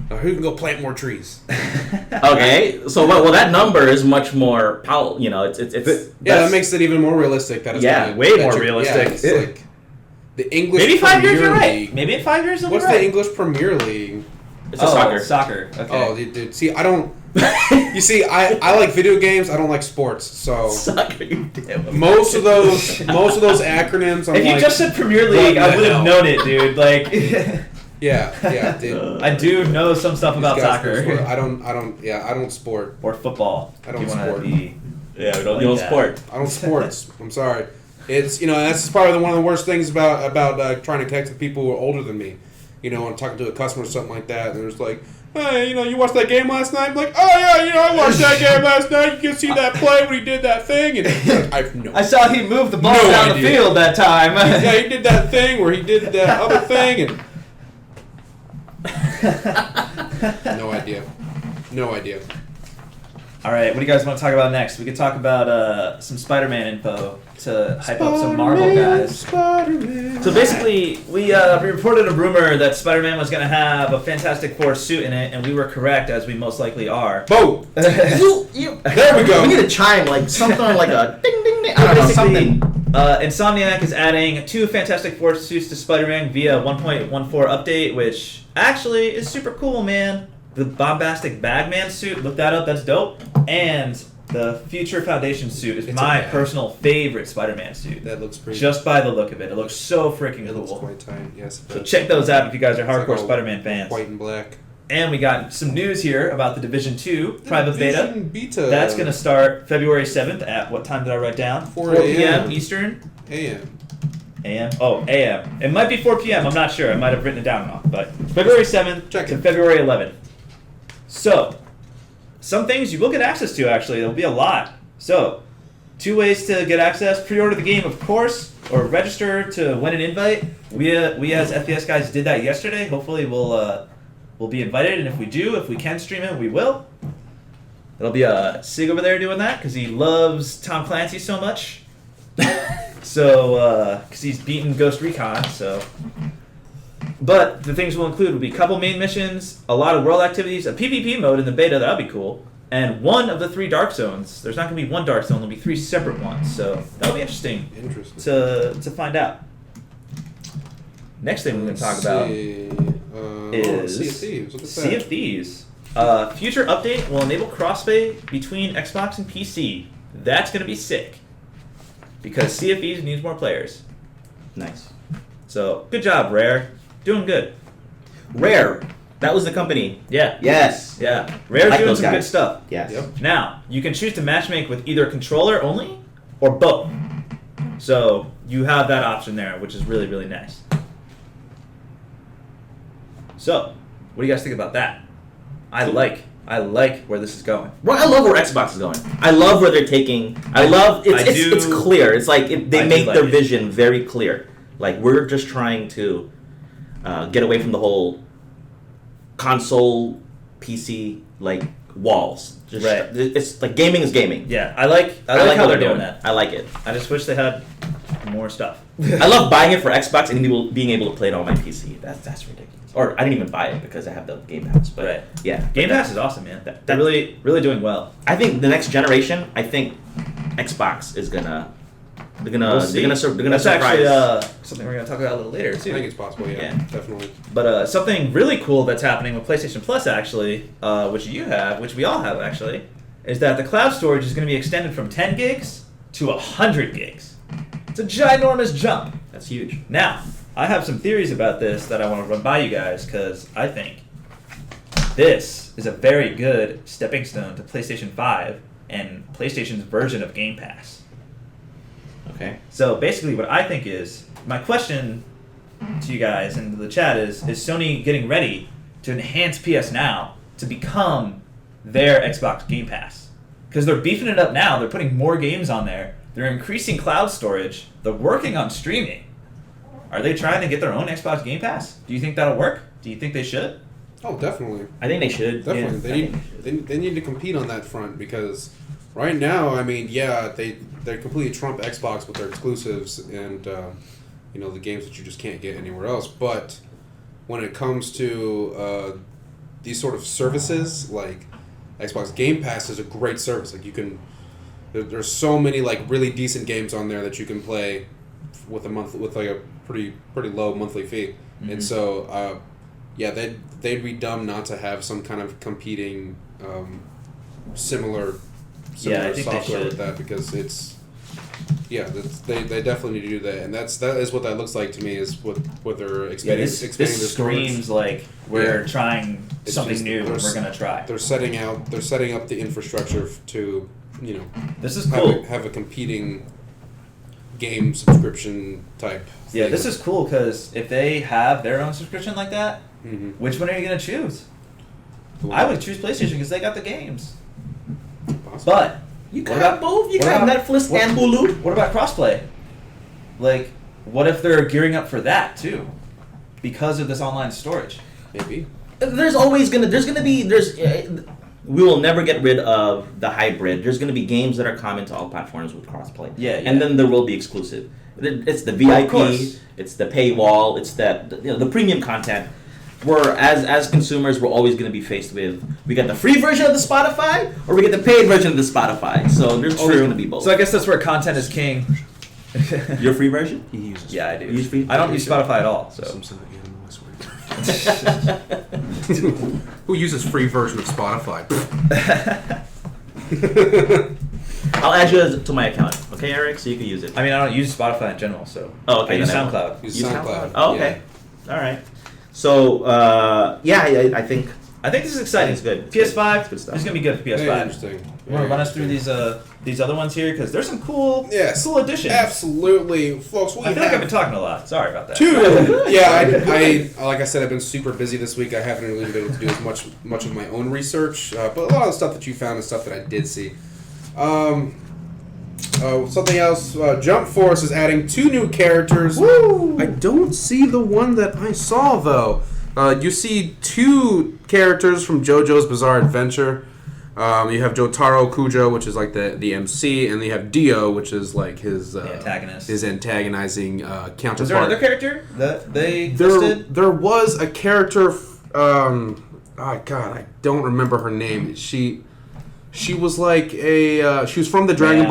Now, who can go plant more trees? Okay, so well that number is much more powerful. It's Yeah, that's- that makes it even more realistic. That it's Yeah, gonna- way that more you're- realistic. Yeah, it's like the English Maybe 5 years Premier you're right. League. Maybe in 5 years you'll What's be the right. English Premier League? it's a soccer. Soccer. Okay. Oh, dude. See, I don't. You see, I like video games. I don't like sports. So Soccer, you damn. most of those acronyms. I'm If you like, just said Premier League, what I the would have hell? known it, dude. Like, yeah, dude. I do know some stuff about These guys play soccer sport. I don't sport. or football. I don't if you wanna sport. be Yeah, we don't like know that. sport. I don't sports. I'm sorry. It's that's probably one of the worst things about trying to connect with people who are older than me. I'm talking to a customer or something like that, and they're just like, "Hey, you watched that game last night?" I'm like, "Oh yeah, I watched that game last night. You can see that play when he did that thing." And I've no. I saw he moved the ball No down idea. the field that time. Yeah, he did that thing where he did that other thing, and no idea. All right, what do you guys want to talk about next? We could talk about some Spider-Man info to hype up some Marvel guys. Spider-Man. So basically, we reported a rumor that Spider-Man was going to have a Fantastic Four suit in it, and we were correct, as we most likely are. Boom. There we go. We need a chime, like something like a ding ding ding. I don't know, Basically, something. Insomniac is adding 2 Fantastic Four suits to Spider-Man via 1.14 update, which actually is super cool, man. The Bombastic Bagman suit, look that up, that's dope. And the Future Foundation suit is It's my a bag. personal favorite Spider-Man suit. That looks pretty. Just by the look of it. It looks so freaking It looks cool. quite tight. Yes. So check those out if you guys are It's like hardcore all Spider-Man fans. White and black. And we got some news here about the Division 2 private beta. Division Beta. That's going to start February 7th at what time did I write down? 4 p.m. Eastern. AM. AM? Oh, AM. It might be 4 p.m. I'm not sure. I might have written it down wrong. But February 7th Check to it. February 11th. So, some things you will get access to, actually. There'll be a lot. So, 2 ways to get access. Pre-order the game, of course, or register to win an invite. We as FPS guys did that yesterday. Hopefully we'll be invited, and if we can stream it, we will. It'll be Sig over there doing that, because he loves Tom Clancy so much. So, because he's beaten Ghost Recon, so. But the things we'll include will be a couple main missions, a lot of world activities, a PvP mode in the beta, that'll be cool, and one of the 3 Dark Zones. There's not going to be one Dark Zone, there'll be 3 separate ones, so that'll be interesting to find out. Next thing we're going to talk about is Sea of Thieves. Look at Sea of Thieves. Future update will enable crossplay between Xbox and PC. That's going to be sick. Because Sea of Thieves needs more players. Nice. So, good job, Rare. Doing good. Rare. That was the company. Yeah. Yes. Yeah. Rare's like doing those some good guys. stuff. Yes. Yep. Now, you can choose to matchmake with either controller only or both. So, you have that option there, which is really, really nice. So, what do you guys think about that? I like where this is going. Well, I love where Xbox is going. I love where they're taking. I love it's clear. It's like they make their vision very clear. Like we're just trying to get away from the whole console, PC like walls. Just, Right. It's like gaming is gaming. Yeah, I like how what they're doing that. I like it. I just wish they had more stuff. I love buying it for Xbox and being able to play it on my PC. That's ridiculous. Or I didn't even buy it because I have the Game Pass. But Right. yeah, Game Pass is awesome, man. They're really, really doing well. I think the next generation. I think Xbox is gonna. They're gonna We'll see. surprise. That's actually something we're gonna talk about a little later I too. think it's possible, yeah. Definitely. But something really cool that's happening with PlayStation Plus, actually, which you have, which we all have, actually, is that the cloud storage is going to be extended from 10 gigs to 100 gigs. It's a ginormous jump. That's huge. Now, I have some theories about this that I want to run by you guys because I think this is a very good stepping stone to PlayStation 5 and PlayStation's version of Game Pass. Okay. So basically what I think is, my question to you guys in the chat is Sony getting ready to enhance PS Now to become their Xbox Game Pass? Because they're beefing it up now, they're putting more games on there, they're increasing cloud storage, they're working on streaming. Are they trying to get their own Xbox Game Pass? Do you think that'll work? Do you think they should? Oh, definitely. I think they should. Definitely. Yeah, They need to compete on that front because right now, I mean, yeah, they completely trump Xbox with their exclusives and the games that you just can't get anywhere else. But when it comes to these sort of services, like Xbox Game Pass is a great service. Like you can, there's so many like really decent games on there that you can play with like a pretty low monthly fee. Mm-hmm. And so they'd be dumb not to have some kind of competing similar Yeah, I think they software should. with that because it's they definitely need to do that, and that is what that looks like to me is what they're expanding this their storage. screams like we're Yeah. trying It's something just- new and there's- we're going to try. They're setting up the infrastructure to This is cool. have a competing game subscription type. Yeah, thing. this is cool because if they have their own subscription like that, Mhm. which one are you going to choose? The one- I would choose PlayStation because they got the games. Possible. But You What can about- have both. You what can have about- Netflix what- and Hulu. what about crossplay? Like, what if they're gearing up for that too? Because of this online storage. maybe. There's gonna be we will never get rid of the hybrid. There's gonna be games that are common to all platforms with crossplay. Yeah, yeah. And then there will be exclusive. It's the Of VIP. course. It's the paywall. It's the premium content. Where as consumers, we're always going to be faced with we get the free version of the Spotify or we get the paid version of the Spotify. So there's always going to be both. So I guess that's where content is king. Your free version? He uses. Yeah, I do. You use free? I don't use Spotify at all. So Some sort of animal, I swear. Who uses free version of Spotify? I'll add you to my account, okay, Eric? So you can use it. I mean, I don't use Spotify in general. So Oh, okay, I use then I will. SoundCloud. Use Use SoundCloud. Oh, okay. All right. So I think I think this is exciting. It's good. PS5 It's good stuff. is gonna be good for PS5. Very interesting. You want to run us through these other ones here because there's some cool Yes. cool additions. Absolutely, folks. I feel like I've been talking a lot. Sorry about that. Two. Yeah, I like I said, I've been super busy this week. I haven't really been able to do as much of my own research, but a lot of the stuff that you found is stuff that I did see. Something else. Jump Force is adding 2 new characters. Woo! I don't see the one that I saw though. You see 2 characters from JoJo's Bizarre Adventure. You have Jotaro Kujo, which is like the MC, and then you have Dio, which is like his antagonist. His antagonizing counterpart. Was there another character that they listed? There was a character. I don't remember her name. She was like she was from the Dragon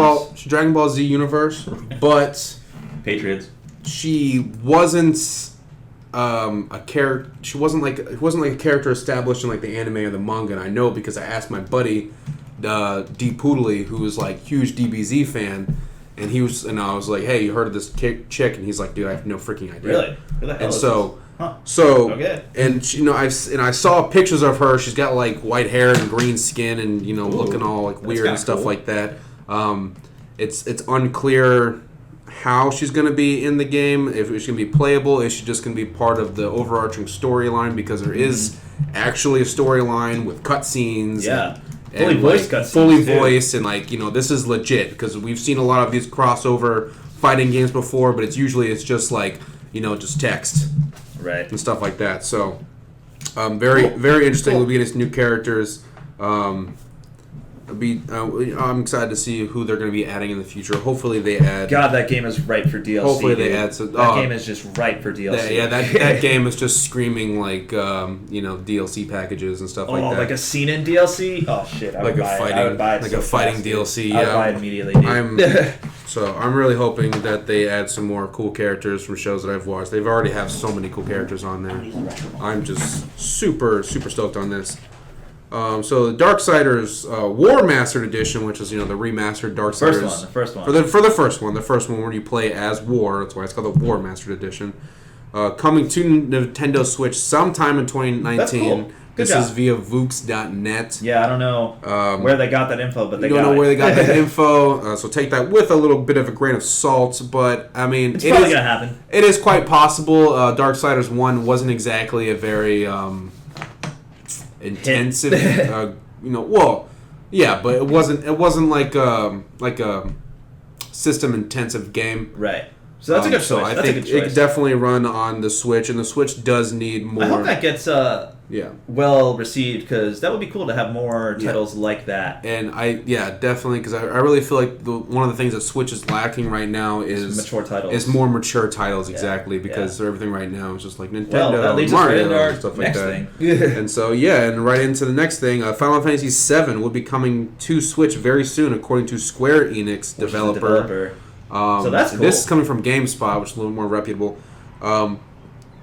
Ball Z universe, but Patriots. she wasn't a character. She wasn't like a character established in like the anime or the manga. And I know because I asked my buddy D Poodley, who was like huge DBZ fan, and I was like, "Hey, you heard of this chick?" And he's like, "Dude, I have no freaking idea." Really? Who the hell And is so. this? Huh. So Okay. and she, I saw pictures of her. She's got like white hair and green skin, and looking all like weird and stuff cool. like that. It's unclear how she's going to be in the game. If she's going to be playable, is she just going to be part of the overarching storyline? Because there is actually a storyline with cutscenes. Yeah. And Fully voiced cutscenes, fully too. voiced, and this is legit because we've seen a lot of these crossover fighting games before, but it's just like just text. Right. And stuff like that. So, very very interesting. We'll be getting some new characters. I'm excited to see who they're going to be adding in the future. Hopefully they add. God, that game is ripe for DLC. Hopefully they dude. add some. That game is just ripe for DLC. That game is just screaming like DLC packages and stuff like that. Like a scene in DLC. Oh shit! I would buy it. I would buy it like so a fighting fast, DLC. dude. Yeah, I would buy it immediately. Dude. I'm really hoping that they add some more cool characters from shows that I've watched. They've already have so many cool characters on there. I'm just super stoked on this. So the Darksiders War Mastered Edition, which is the remastered Darksiders. The first one. For the first one where you play as War. That's why it's called the War Mastered Edition. Coming to Nintendo Switch sometime in 2019. That's cool. Good This job. is via Vooks.net. Yeah, I don't know where they got that info, but they don't know where they got that info, so take that with a little bit of a grain of salt. But I mean, It's probably gonna happen. It is quite possible. Darksiders 1 wasn't exactly a very intensive, but it wasn't like a system intensive game. Right. So that's a good choice. So I That's a think good it choice. could definitely run on the Switch, and the Switch does need more. I hope that gets yeah. well received because that would be cool to have more titles like that. And definitely, because I really feel like one of the things that Switch is lacking right now is Mature titles. Is more mature titles, exactly, Yeah. because everything right now is just like Nintendo, Well, that leads us Mario, right into our and stuff like next that. thing. And so, and right into the next thing, Final Fantasy VII will be coming to Switch very soon, according to Square Enix developer. So that's cool. This is coming from GameSpot, which is a little more reputable.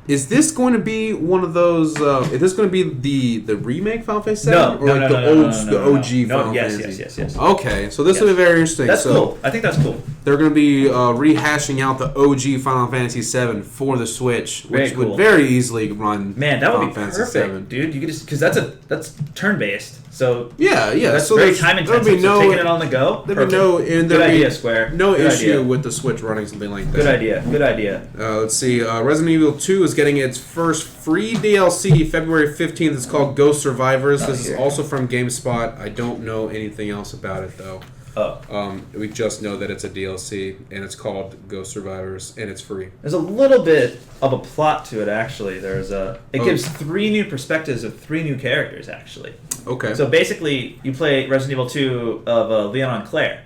Is this going to be one of those? Is this going to be the remake Final Fantasy VII? No, or like the OG Final Fantasy? Yes. Okay, so this will be very interesting. That's so cool. I think that's cool. They're going to be rehashing out the OG Final Fantasy VII for the Switch, which Very cool. would very easily run. Man, that would Final be Fantasy perfect, VII. dude. You could just because that's turn based. So Yeah. that's so very there's- time there'll intensive. be So no, taking it on the go. there'll be Perfect. and Good there'll be idea, Square. No Good issue idea. with the Switch running something like that. Good idea. Let's see. Resident Evil 2 is getting its first free DLC February 15th. It's called Ghost Survivors. This is here. also from GameSpot. I don't know anything else about it, though. Oh, We just know that it's a DLC, and it's called Ghost Survivors, and it's free. there's a little bit of a plot to it actually. It gives 3 new perspectives of 3 new characters actually. Okay. So basically, you play Resident Evil 2 of Leon and Claire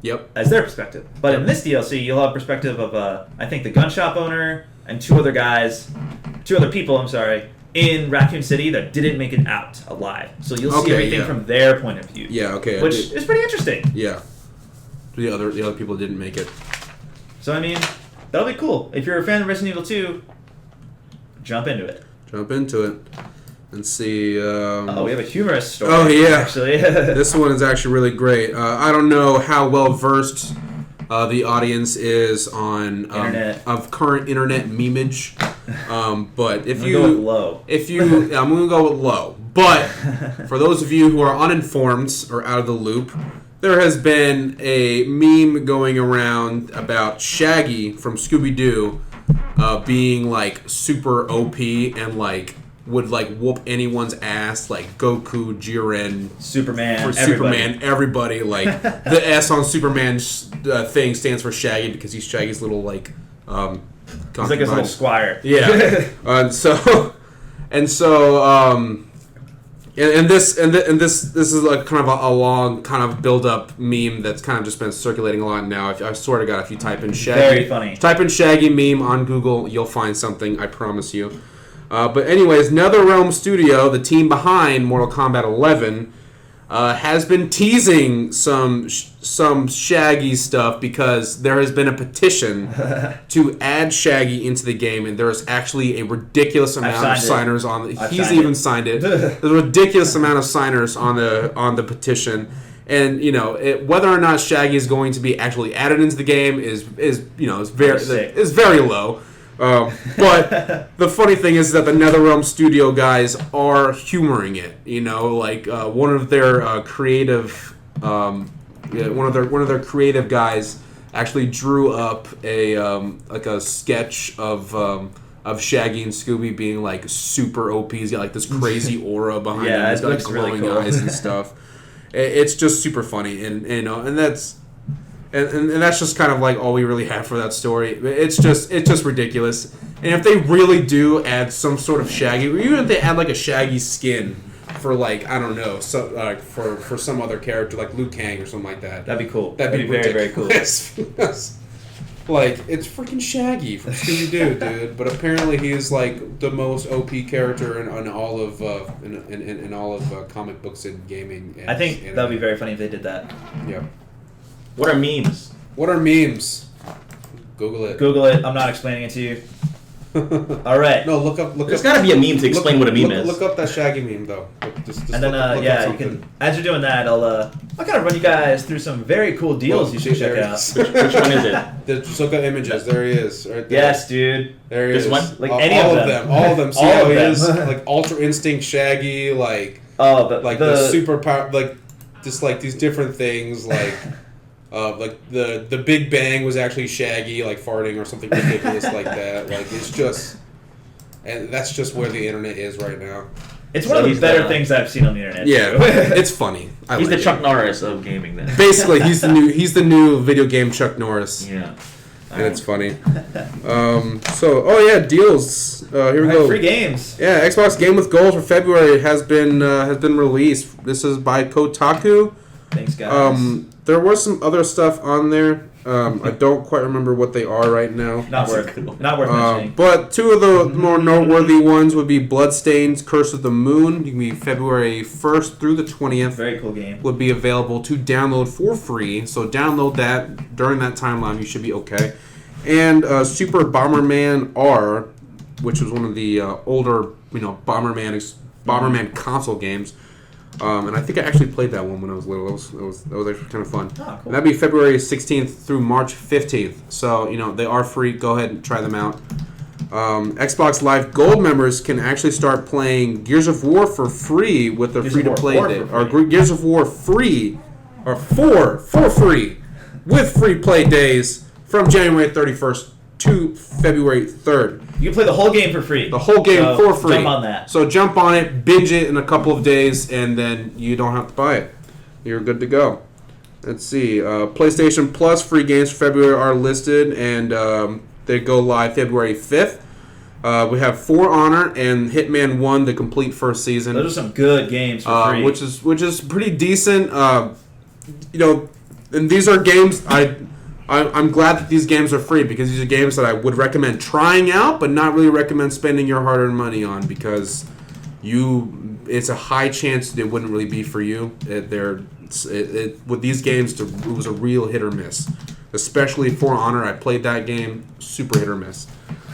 Yep. as their perspective. But in this DLC, you'll have perspective of I think the gun shop owner and 2 other people. I'm sorry. In Raccoon City that didn't make it out alive. So you'll see Okay, everything yeah. from their point of view. Yeah. Okay. Which is pretty interesting. Yeah. The other people didn't make it. So, I mean, that'll be cool. If you're a fan of Resident Evil 2, jump into it. Jump into it and see. We have a humorous story. Oh, yeah. Actually. This one is actually really great. I don't know how well versed the audience is on Internet. of current internet memeage, but if I'm you gonna go with low. I'm going to go with low. But for those of you who are uninformed or out of the loop, there has been a meme going around about Shaggy from Scooby-Doo being like super OP and like would like whoop anyone's ass, like Goku, Jiren, Superman. for everybody. Superman, everybody. Like the S on Superman's thing stands for Shaggy because he's Shaggy's little like He's like his concubine. little squire. Yeah. and so this is like kind of a long kind of build up meme that's kind of just been circulating a lot now. I swear to God, if you type in Shaggy, Very funny. type in Shaggy meme on Google, you'll find something. I promise you. But anyways, NetherRealm Studio, the team behind Mortal Kombat 11, has been teasing some Shaggy stuff because there has been a petition to add Shaggy into the game, and there is actually a ridiculous amount of signers on. He's even signed it. There's a ridiculous amount of signers on the petition, and whether or not Shaggy is going to be actually added into the game is very low. But the funny thing is that the NetherRealm Studio guys are humoring it. One of their creative, one of their creative guys actually drew up a sketch of Shaggy and Scooby being like super OP. He's got like this crazy aura behind him. He's got like glowing eyes and stuff. It's just super funny, and that's. And that's just kind of like all we really have for that story. It's just ridiculous. And if they really do add some sort of Shaggy, or even if they add like a Shaggy skin for like I don't know, so for some other character like Liu Kang or something like that, that'd be cool. That'd be very, very cool. Like it's freaking Shaggy from Scooby Doo, dude. But apparently he's like the most OP character in all of in all of comic books and gaming. And I think that'd be very funny if they did that. Yeah. What are memes? Google it. Google it. I'm not explaining it to you. All right. No, look up. There's got to be a meme to explain what a meme is. Look up that Shaggy meme though. Just and then you can. As you're doing that, I'll kind of run you guys through some very cool deals you should check out. Which one is it? Just look at images. There he is, right there. Yes, dude. There he is. This one? Like any of them. All of them. See how he is? Like Ultra Instinct Shaggy, like the super power, like just like these different things, like. Like the Big Bang was actually Shaggy, like farting or something ridiculous like that. Like it's just, and that's just where the internet is right now. It's one of the better things I've seen on the internet. Yeah, it's funny. He's the Chuck Norris of gaming, then. Basically, he's the new video game Chuck Norris. Yeah, and it's funny. Deals. Here we go. Free games. Yeah, Xbox Game with Gold for February has been released. This is by Kotaku. Thanks, guys. There was some other stuff on there. I don't quite remember what they are right now. Not worth mentioning. But two of the more noteworthy ones would be Bloodstained Curse of the Moon. You can be February 1st through the 20th. Very cool game. Would be available to download for free. So download that during that timeline. You should be okay. And Super Bomberman R, which was one of the older, Bomberman console games. And I think I actually played that one when I was little. That was actually kind of fun. Oh, cool. And that'd be February 16th through March 15th. So, they are free. Go ahead and try them out. Xbox Live Gold members can actually start playing Gears of War for free with their free-to-play day. Or Gears of War free, or for free, with free play days from January 31st to February 3rd. You can play the whole game for free. The whole game for free. Jump on that. So jump on it, binge it in a couple of days, and then you don't have to buy it. You're good to go. Let's see. PlayStation Plus free games for February are listed, and they go live February 5th. We have For Honor and Hitman 1, the complete first season. Those are some good games for free. Which is pretty decent. And these are games I'm glad that these games are free because these are games that I would recommend trying out, but not really recommend spending your hard-earned money on because it's a high chance it wouldn't really be for you. With these games, it was a real hit or miss. Especially For Honor, I played that game, super hit or miss.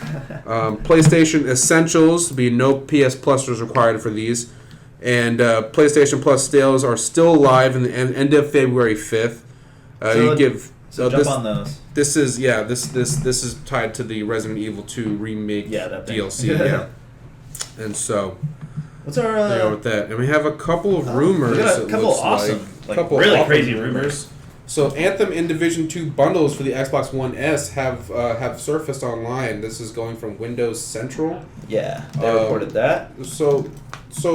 PlayStation Essentials, be no PS Plus is required for these, and PlayStation Plus sales are still live in the end of February 5th. So jump on those. This is tied to the Resident Evil 2 remake DLC. Yeah. And so what's our there with that. And we have a couple of rumors. We got a couple awesome, really crazy rumors. So Anthem and Division 2 bundles for the Xbox One S have surfaced online. This is going from Windows Central. Yeah, they reported that. So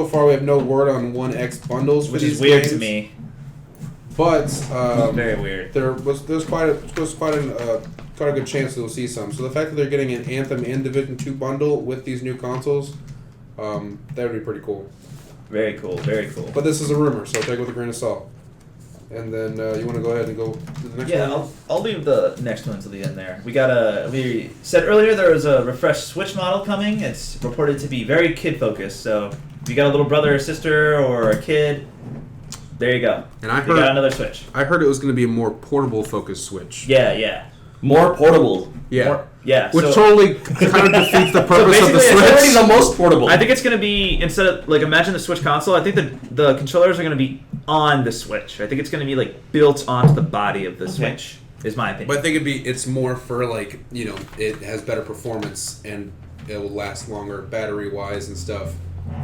far we have no word on One X bundles for which these is weird games. to me. But very weird. There's quite a good chance that we'll see some. So the fact that they're getting an Anthem and Division 2 bundle with these new consoles, that would be pretty cool. Very cool. Very cool. But this is a rumor, so take it with a grain of salt. And then you want to go ahead and go to the next Yeah, one? I'll leave the next one to the end there. We said earlier there was a refreshed Switch model coming. It's reported to be very kid focused. So if you got a little brother or sister or a kid, there you go. And I You got heard another Switch. it was going to be a more portable focused Switch. Yeah. More portable. Yeah. So Which totally kind of defeats the purpose of the basically, it's Switch. Already the most portable. I think it's going to be, instead of, like, imagine the Switch console, I think the controllers are going to be on the Switch. I think it's going to be, like, built onto the body of the Switch, is my opinion. But I think it's more for like, it has better performance and it will last longer battery wise and stuff.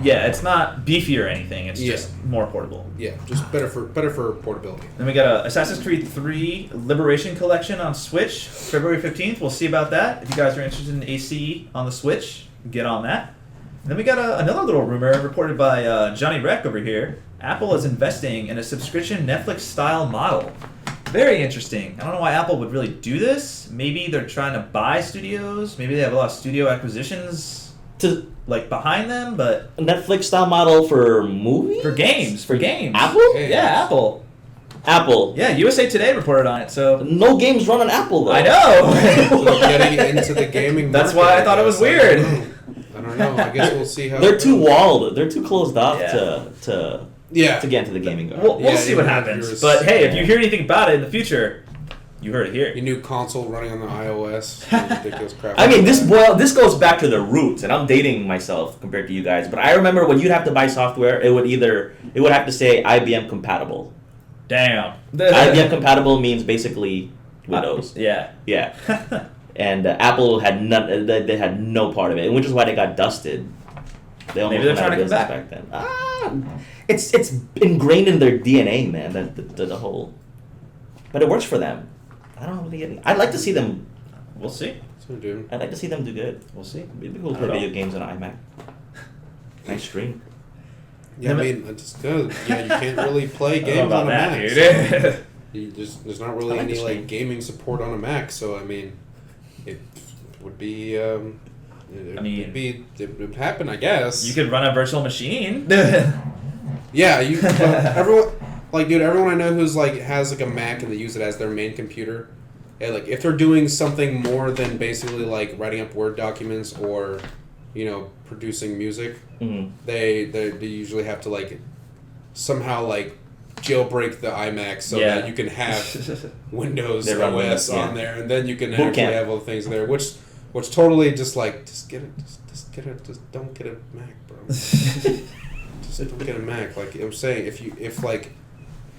Yeah, it's not beefy or anything. It's Yeah. just more portable. Yeah, just better for portability. Then we got a Assassin's Creed 3 Liberation Collection on Switch, February 15th. We'll see about that. If you guys are interested in AC on the Switch, get on that. And then we got another little rumor reported by Johnny Reck over here. Apple is investing in a subscription Netflix-style model. Very interesting. I don't know why Apple would really do this. Maybe they're trying to buy studios. Maybe they have a lot of studio acquisitions behind them, but A Netflix style model for movies? for games. Apple? Hey. Yeah, Apple. Apple. Yeah, USA Today reported on it, so No games run on Apple though. I know. So getting into the gaming That's market, why I thought it was guess. weird. I don't know. I guess we'll see how They're it too goes. walled. They're too closed off Yeah. to Yeah. get into the gaming garden. We'll Yeah, see what even if happens. yours- But hey, if yeah. you hear anything about it in the future, you heard it here. Your new console running on the iOS. Ridiculous crap. I mean, this goes back to the roots, and I'm dating myself compared to you guys. But I remember when you'd have to buy software, it would have to say IBM compatible. Damn. IBM compatible means basically Windows. Yeah. Yeah, and Apple had none. They had no part of it, which is why they got dusted. They almost Maybe they're went out trying of to come business then. It's ingrained in their DNA, man. The whole, but it works for them. I don't really get it. I'd like to see them. We'll see. So, dude. I'd like to see them do good. We'll see. Maybe we'll I play don't know. video games on iMac. Nice stream. Yeah, I Yeah, mean, it's good. Yeah, you can't really play I don't know games about on a that, Mac. dude. There's not really I like any the stream. gaming support on a Mac, so I mean, it would be. It would happen, I guess. You could run a virtual machine. Yeah, you. Everyone, everyone I know who's has a Mac and they use it as their main computer. Yeah, if they're doing something more than basically writing up Word documents or, producing music, Mm-hmm. they usually have to somehow jailbreak the iMac so Yeah. that you can have Windows They run OS Windows, yeah. on there, and then you can Boot actually camp. have all the things there. Which totally just get it, just don't get a Mac, bro. Just don't get a Mac. I'm saying,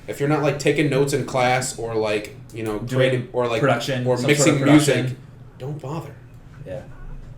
if you're not taking notes in class or creating or production, or some mixing sort of production. music, don't bother. Yeah.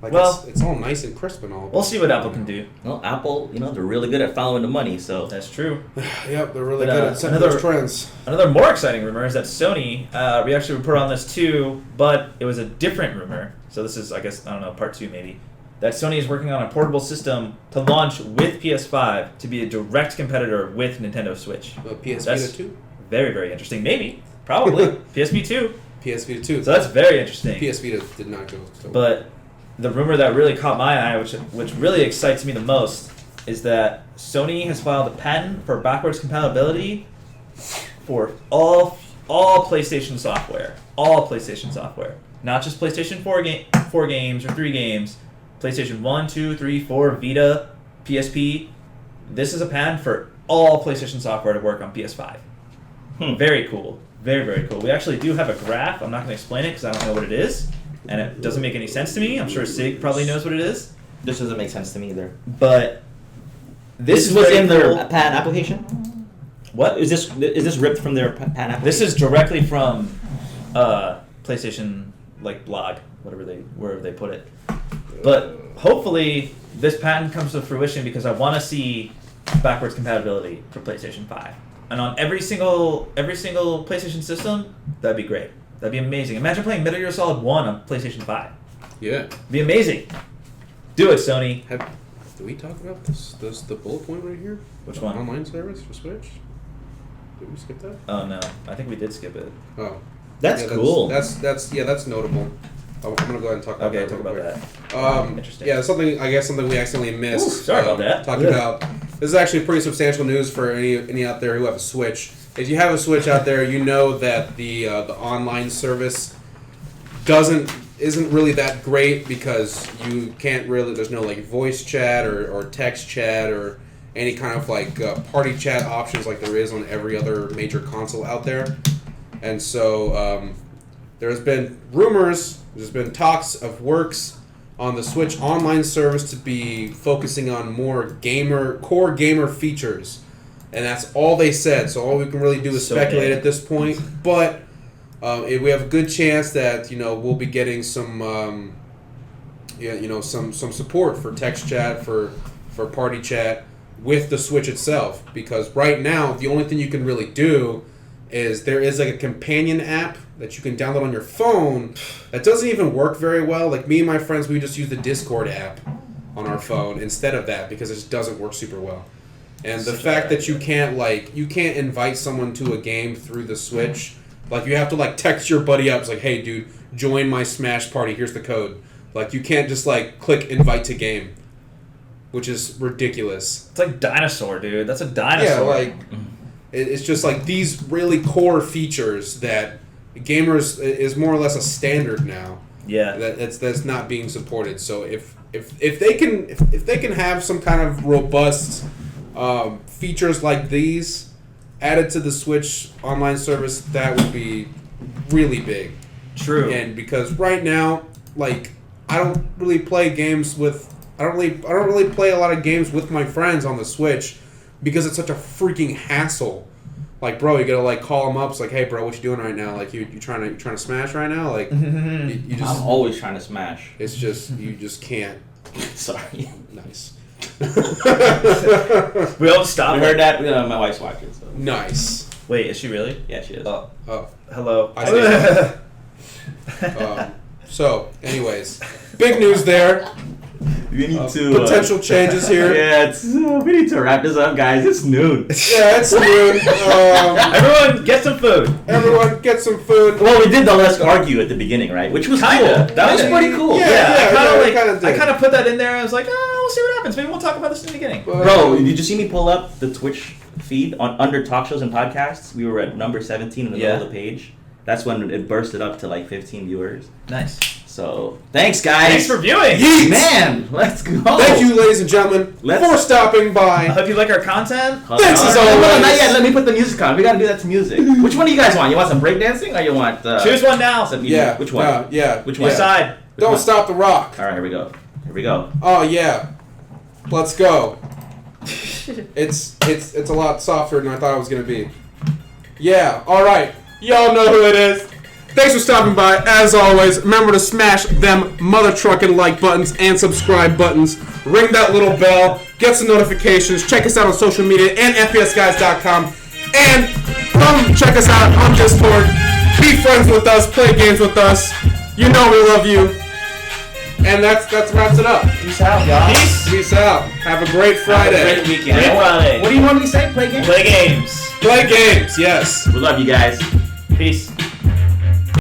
Well, it's all nice and crisp and all. We'll see what Apple can do. Well, Apple, they're really good at following the money. So That's true. Yep, they're really But, good at setting another- those trends. Another more exciting rumor is that Sony, we actually reported on this too, but it was a different rumor. So this is, I guess, I don't know, part 2 maybe. That Sony is working on a portable system to launch with PS5 to be a direct competitor with Nintendo Switch. PS That's- Vita 2? Very, very interesting. Maybe. Probably. PSP 2. PS Vita 2. So that's very interesting. PS Vita did not go. So. But the rumor that really caught my eye, which really excites me the most, is that Sony has filed a patent for backwards compatibility for all PlayStation software. All PlayStation software. Not just PlayStation 4 games or 3 games. PlayStation 1, 2, 3, 4, Vita, PSP. This is a patent for all PlayStation software to work on PS5. Very cool. Very, very cool. We actually do have a graph. I'm not going to explain it because I don't know what it is. And it doesn't make any sense to me. I'm sure Sig probably knows what it is. this doesn't make sense to me either. But this is was very in their cool. patent application. What? Is this ripped from their patent application? This is directly from PlayStation blog, wherever they put it. But hopefully this patent comes to fruition because I want to see backwards compatibility for PlayStation 5. And on every single PlayStation system, that'd be great. That'd be amazing. Imagine playing Metal Gear Solid 1 on PlayStation 5. Yeah. It'd be amazing. Do it, Sony. Did we talk about this? The bullet point right here? Which The one? Online service for Switch? Did we skip that? Oh no, I think we did skip it. Oh. That's Yeah, cool. That's notable. I'm gonna go ahead and talk about Okay, that. talk real about quick. that. Interesting. Yeah, something we accidentally missed. Ooh, sorry about that. Talking Ugh. about This is actually pretty substantial news for any out there who have a Switch. If you have a Switch out there, you know that the online service isn't really that great because you can't really. There's no like voice chat or text chat or any kind of like party chat options like there is on every other major console out there. And so there's been rumors, there's been talks of works on the Switch online service to be focusing on more core gamer features. And that's all they said. So all we can really do is speculate at this point. But we have a good chance that we'll be getting some some support for text chat, for party chat with the Switch itself. Because right now the only thing you can really do is there is like a companion app that you can download on your phone that doesn't even work very well. Like me and my friends, we just use the Discord app on our phone instead of that because it just doesn't work super well. And the fact that you can't invite someone to a game through the Switch, like you have to like text your buddy up, it's like, hey dude, join my Smash party, here's the code. Like you can't just like click invite to game, which is ridiculous. It's like Dinosaur, dude. That's a dinosaur. Yeah, like it's just like these really core features that gamers is more or less a standard now. Yeah, that's not being supported. So if they can have some kind of robust features like these added to the Switch online service, that would be really big. True. And because right now, like I don't really play a lot of games with my friends on the Switch because it's such a freaking hassle. Like, bro, you gotta like call them up. It's like, hey, bro, what you doing right now? Like, you trying to smash right now? Like, you just. I'm always trying to smash. It's just you just can't. Sorry. Nice. We all stop. I heard that. My wife's watching. So. Nice. Wait, is she really? Yeah, she is. Oh. Hello. So, anyways, big news there. We need to potential changes here. Yeah, we need to wrap this up, guys. It's noon. Yeah, it's noon. Everyone, get some food. Everyone, get some food. Well, we did the let's argue at the beginning, right? Which was Kinda. cool. That was pretty cool. I kind of put that in there. I was like, oh, we'll see what happens. Maybe we'll talk about this in the beginning. Bro, did you see me pull up the Twitch feed under talk shows and podcasts? We were at number 17 in the middle of the page. That's when it bursted up to like 15 viewers. Nice. So, thanks, guys. Thanks for viewing. Yeet. Man, let's go. Thank you, ladies and gentlemen, for stopping by. I hope you like our content. Thanks as always. No, not yet. Let me put the music on. We gotta do that to music. Which one do you guys want? You want some breakdancing or you want... Choose one now. Yeah. Which one? Yeah. Which one? Which side? Don't stop the rock. All right, here we go. Here we go. Oh, yeah. Let's go. It's a lot softer than I thought it was going to be. Yeah, all right. Y'all know who it is. Thanks for stopping by. As always, remember to smash them mother trucking like buttons and subscribe buttons. Ring that little bell. Get some notifications. Check us out on social media and fpsguys.com. And come check us out on Discord. Be friends with us. Play games with us. You know we love you. And that's wraps it up. Peace out, y'all. Peace out. Have a great Friday. Have a great weekend. Great Friday. What do you want me to say? Play games? Play games. Play games, yes. We love you guys. Peace.